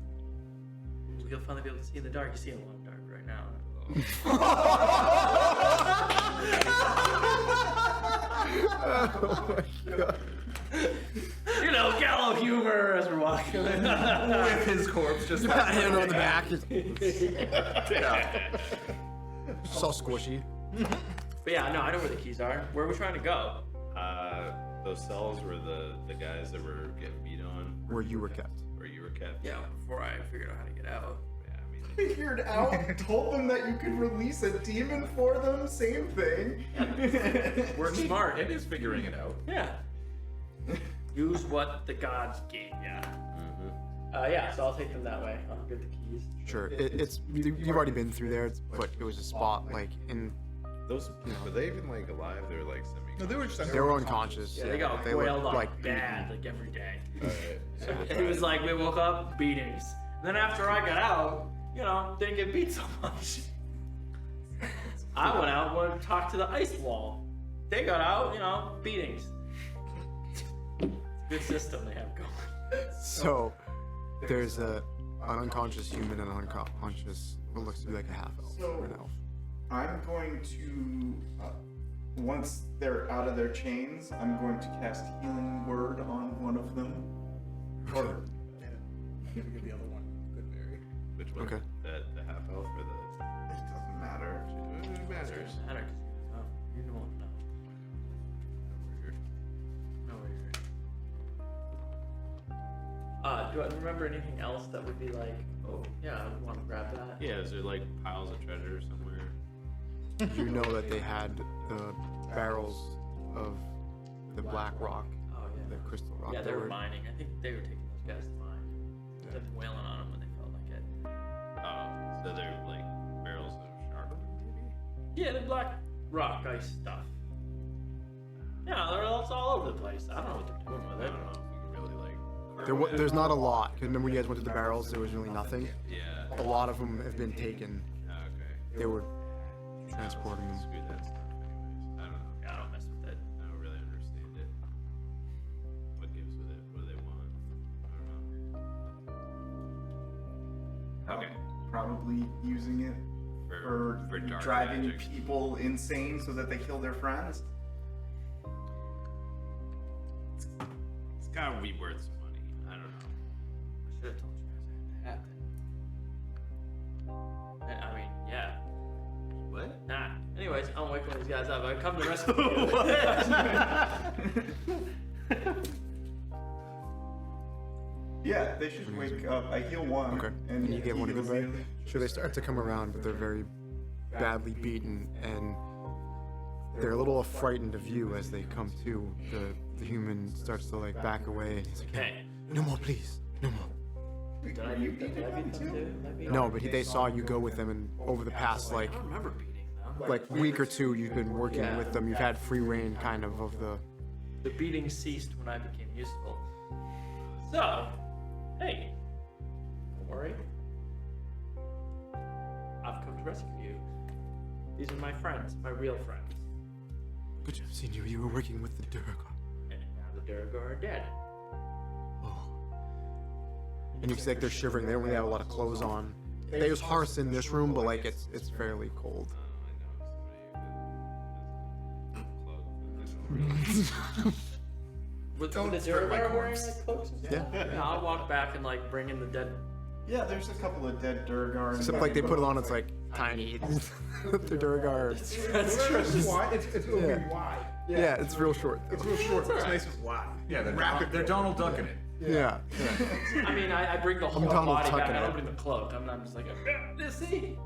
You'll finally be able to see in the dark. You see a lot of dark right now. Oh my god. You know, gallow humor as we're walking. With his corpse just. Pat hand on the back. Yeah. It's all squishy. But yeah, no, I know where the keys are. Where are we trying to go? Those cells were the guys that were getting beat on. Where you were kept. Where you were kept. Yeah, before I figured out how to get out. Yeah, I mean. Figured out, told them that you could release a demon for them, same thing. Work smart. It is figuring it out. Yeah. Use what the gods gave ya. Yeah, so I'll take them that way. I'll get the keys. Sure. It's you've already been through there, but it was a spot like in Those were they even like alive? They were like semi. No, they were just They were unconscious. Yeah, they got They wailed looked on like bad, like every day. Alright. It was like we woke up, beatings. And then after I got out, didn't get beat so much. I went out and went to talk to the ice wall. They got out, beatings. Good system they have going. So there's an unconscious human and an unconscious what looks to be like a half elf or an elf. I'm going to, once they're out of their chains, I'm going to cast Healing Word on one of them. Or, Give the other one. Good berry. Which one? Okay. The half elf or the? it doesn't matter. It matters. Doesn't matter 'cause you don't know. No, do I remember anything else that would be like, oh yeah, I would want to grab that? Yeah, is there like piles of treasure somewhere? You know that they had the barrels of the black rock, Oh the yeah. crystal rock. Yeah, they that were mining. I think they were taking those guys to mine. They've been wailing on them when they felt like it. Oh, so they're like barrels of shark, maybe? Yeah, the black rock ice stuff. Yeah, they're all over the place. I don't know what they're doing I with it. don't know if we can really like. There's not a lot. 'Cause remember when you guys went to the barrels, there was really nothing. Yeah. A lot of them have been taken. Okay. They were transporting them. Screw that stuff, anyways. I don't know. Yeah, I don't mess with it. I don't really understand it. What gives with it? What do they want? I don't know. Okay. Probably using it for dark driving magic. people insane so that they kill their friends. It's gotta be worth some money. I don't know. I should have told you guys I had to have it. I mean, yeah. What? Nah. Anyways, I'm waking these guys up. I come to rescue you. Yeah, they should wake up. I heal one. Okay. And you get one of heals them, the right? other. So they start to come around, but they're very badly beaten, and they're a little frightened of you as they come to. The human starts to like back away, and he's like, Hey. "No more, please, no more." Did I beat them? Did I beat them too? No, but they saw you go with them, and over the past I don't remember beating them. week or two, you've been working Yeah. with them. You've had free reign, kind of the. The beating ceased when I became useful. So, hey, don't worry. I've come to rescue you. These are my friends, my real friends. Good to have seen you. You were working with the Durgar. And now the Durgar are dead. Oh. And you can see like they're shivering. They don't really have a lot of clothes on. There's hearths in this room, but like it's fairly cold. With Don't the spread my Durgar wearing corpse. like cloaks and Yeah. stuff? Yeah, I'll walk back and like bring in the dead. Yeah, there's a couple of dead Durgar. Except like they put it on, it's like tiny. The Durgar. That's true. It's wide. It's really Yeah. wide. Yeah, it's real short. It's real short, but it's nice and wide. Yeah, Rapid they're Donald Ducking it. Yeah. I mean, I bring the whole Donald body back. tucking I it. don't bring the cloak. I'm just like, see.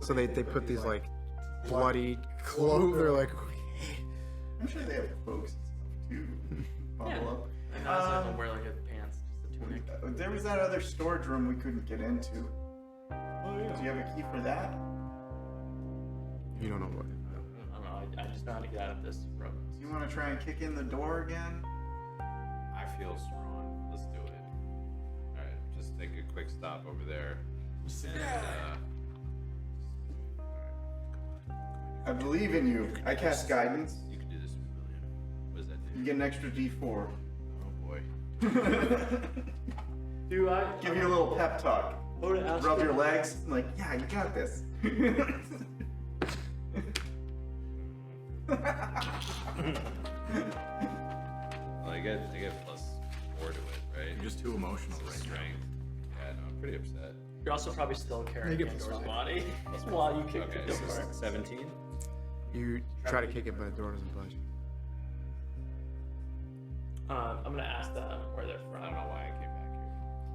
So they put these like bloody clothes. They're like, I'm sure they have cloaks and stuff too. Bubble Yeah. up. And I was like, wear like a pants, just a tunic. There was that other storage room we couldn't get into. Oh Do you have a key for that? you don't know what. I don't know. I just know how to get out of this room. Do you want to try and kick in the door again? I feel strong. Let's do it. Alright, just take a quick stop over there. And, I believe in you. I cast guidance. you can do this, William. What does that do? You get an extra D4. Oh boy. Do I Give you a little pep talk. Rub your legs. Like, yeah, you got this. Well, I get +4 to it, right? You're just too emotional right now. Strength. Yeah, no, I'm pretty upset. You're also probably still carrying You get Andor's +5. body while you kick Okay, the so door. 17? You try to kick it, but the door doesn't budge. I'm gonna ask them where they're from. I don't know why I came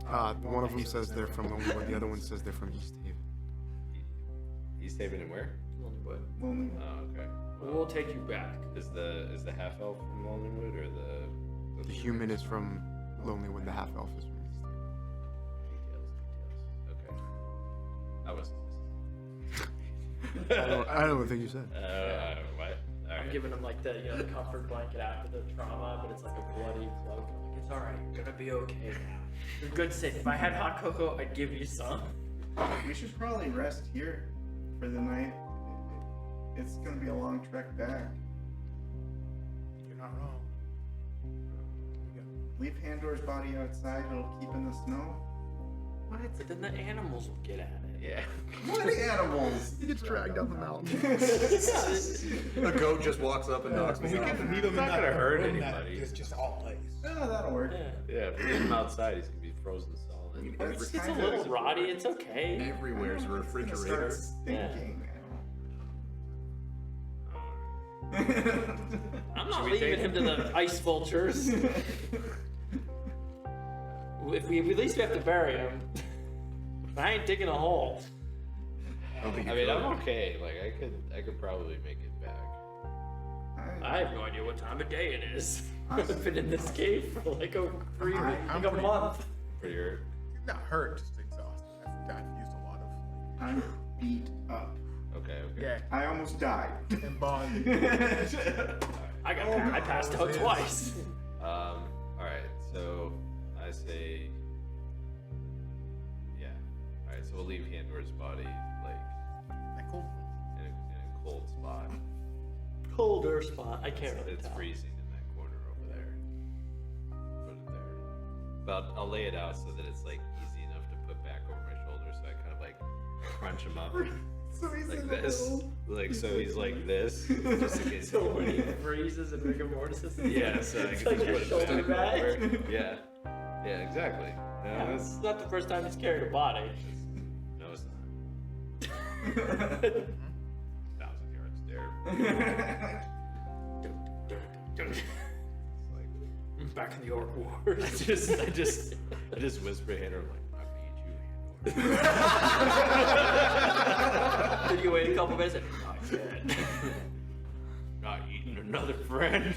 back here. One of them says they're from Lonelywood. The other one says they're from East Haven. East Haven and where? Lonelywood. Lonely. Oh, okay. We'll take you back. Is the half elf from Lonelywood or the The human is from Lonelywood. The half elf is from East Haven. details? Okay. I was. I don't think you said. What? All I'm right. giving him like the the comfort blanket after the trauma, but it's like a bloody cloak. I'm like, it's alright, you're gonna be okay now. You're good safe. If I had hot cocoa, I'd give you some. We should probably rest here for the night. It's gonna be a long trek back. You're not wrong. Leave Handor's body outside, it'll keep in the snow. What? But then the animals will get at it. Yeah. What animals? He gets dragged down the mountain. A goat just walks up and knocks We me out. can leave him in not that gonna hurt room that anybody. is just all ice. Oh, that'll work. Yeah. Yeah, if we leave him outside, he's gonna be frozen solid. It's a little rotty, it's okay. Everywhere's a Start refrigerator. stinking. I'm not leaving him to the ice vultures. If we at least we have to bury him. I ain't digging a hole. I mean, I'm okay. Like, I could probably make it back. I have no idea what time of day it is. I've been in this cave for like a I'm a pretty- month. Pretty hurt. Not hurt, just exhausted. I've used a lot of I'm beat up. Okay. yeah, I almost died. and bond. I passed out twice. All right. So I say, yeah. All right. So we'll leave Handor's body like Cool. in a cold spot. Colder spot. I can't really It's tell. freezing in that corner over there. Put it there. But I'll lay it out so that it's like easy enough to put back over my shoulder. So I kind of like crunch him up So he's like in this. the middle. Like so he's like this. Just in case. So when he freezes and rigor mortis is Yeah, so I it's can like your put it shoulder back bag. over. Yeah. Yeah, exactly. No, Yeah, that's, it's not the first time he's carried a body. no, it's not. 1,000 yard stare. It's like, Back in the Orc I Wars. just whisper in her like, I beat you, Handor. Then you wait a couple minutes and not yet. Not eating another friend.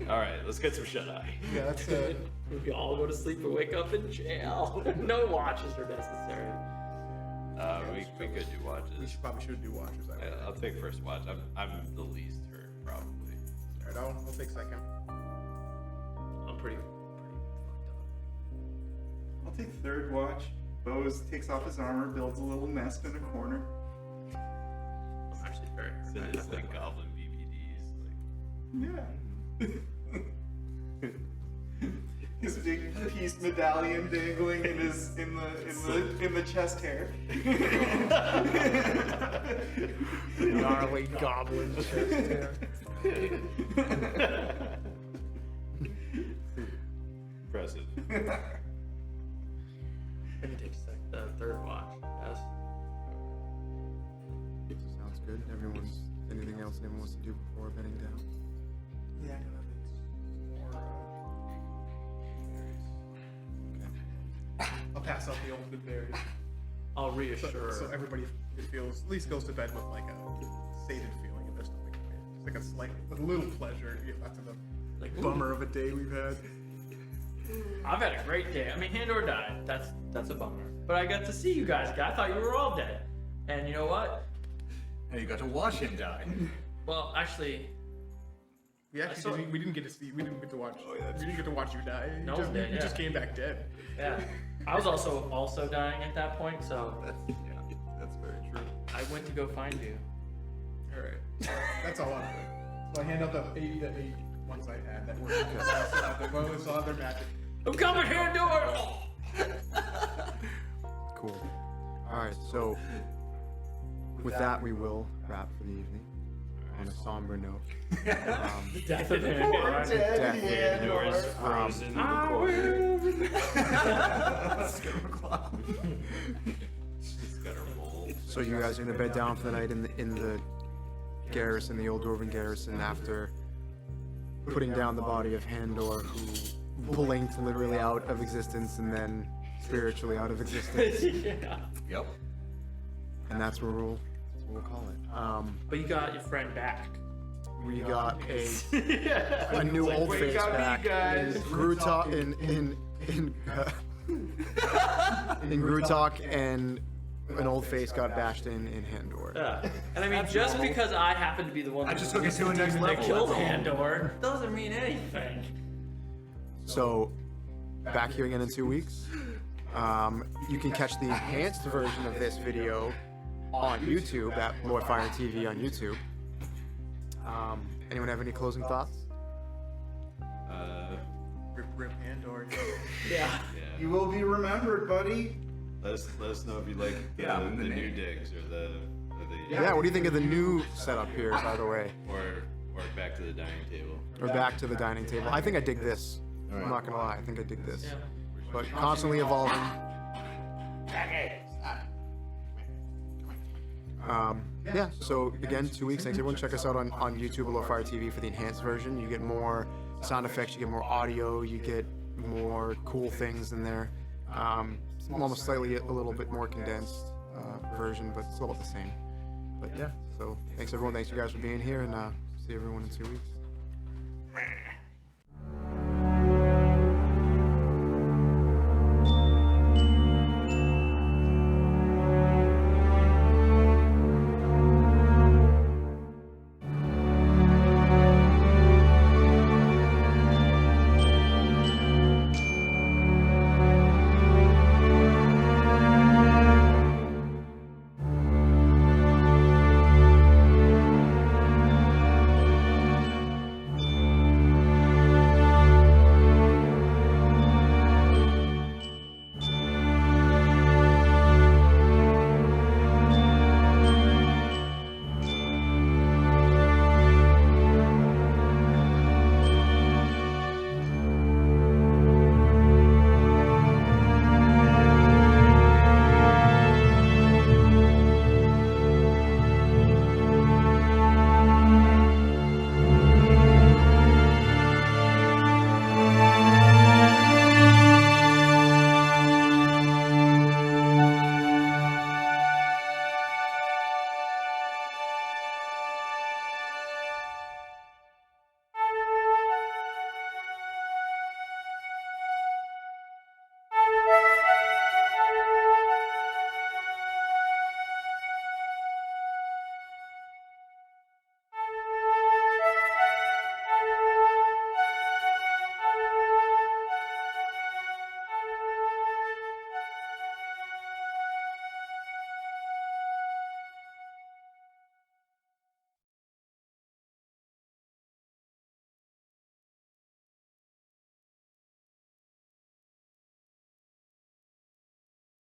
All right, let's get some shut eye. Yeah, that's We all go to sleep and wake up in jail. No watches are necessary. We could do watches. probably should do watches. I Yeah, I'll take first watch. I'm the least hurt probably. Alright, I'll take second. I'm pretty fucked I'll take third watch. Bose takes off his armor, builds a little nest in a corner. up. I'm actually very hurt. So it's like goblin BBDs. Like, Yeah. His big piece medallion dangling in the chest hair. Gnarly goblin chest hair. impressive. I can take the third watch. Yes. Sounds good. Anything else anyone wants to do before bedding down? Yeah, I'll pass out the old berries. I'll reassure. So everybody feels, at least goes to bed with like a sated feeling in their stomach. It's like a slight, a little pleasure to get back to the Like, bummer of a day we've had. I've had a great day. I mean, Handor died. That's a bummer. But I got to see you guys. I thought you were all dead. And you know what? Hey, you got to watch him die. Well, actually, We actually saw- we didn't get to see. We didn't get to watch. we didn't get to watch you die. No you one did, you yeah. just came back dead. yeah. I was also dying at that point, so That's very true. I went to go find you. All right. That's all I'm doing. So I hand out the eight ones I had that were. Still have their magic. I'm coming, Handor! Cool. Alright, so with that we will wrap for the evening on a somber note. Death of Handor. Death. Handor is frozen in the corner. He's got a roll. So you guys are gonna bed down for the night in the garrison, the old dwarven garrison, after putting down the body of Handor, who blinked literally out of existence and then spiritually out of existence. Yeah. Yep. And that's what we'll call it. But you got your friend back. We got a Yeah. new old "Wake face up, me, back. guys. Gruta in in Grutok, and an old face got bashed in Handor. Yeah. And I mean, just because I happen to be the one I that just took it to a next that level, killed that's all. Handor doesn't mean anything. So, back here again in 2 weeks. You can catch the enhanced version of this video on YouTube at Lorefire TV on YouTube. Anyone have any closing thoughts? Rip Andor. Yeah. You will be remembered, buddy. Let us know if you like the new digs or the Yeah, what do you think of the new setup here, by the way? or back to the dining table. Or back to the dining table? I think I dig this. I'm not gonna lie, I think I dig this. But constantly evolving. Yeah, so again, 2 weeks. Thanks everyone. Check us out on YouTube or Lorefire TV for the enhanced version. You get more sound effects, you get more audio, you get more cool things in there. Almost slightly a little bit more condensed version, but still about the same. But yeah, so thanks everyone. Thanks you guys for being here, and see everyone in 2 weeks.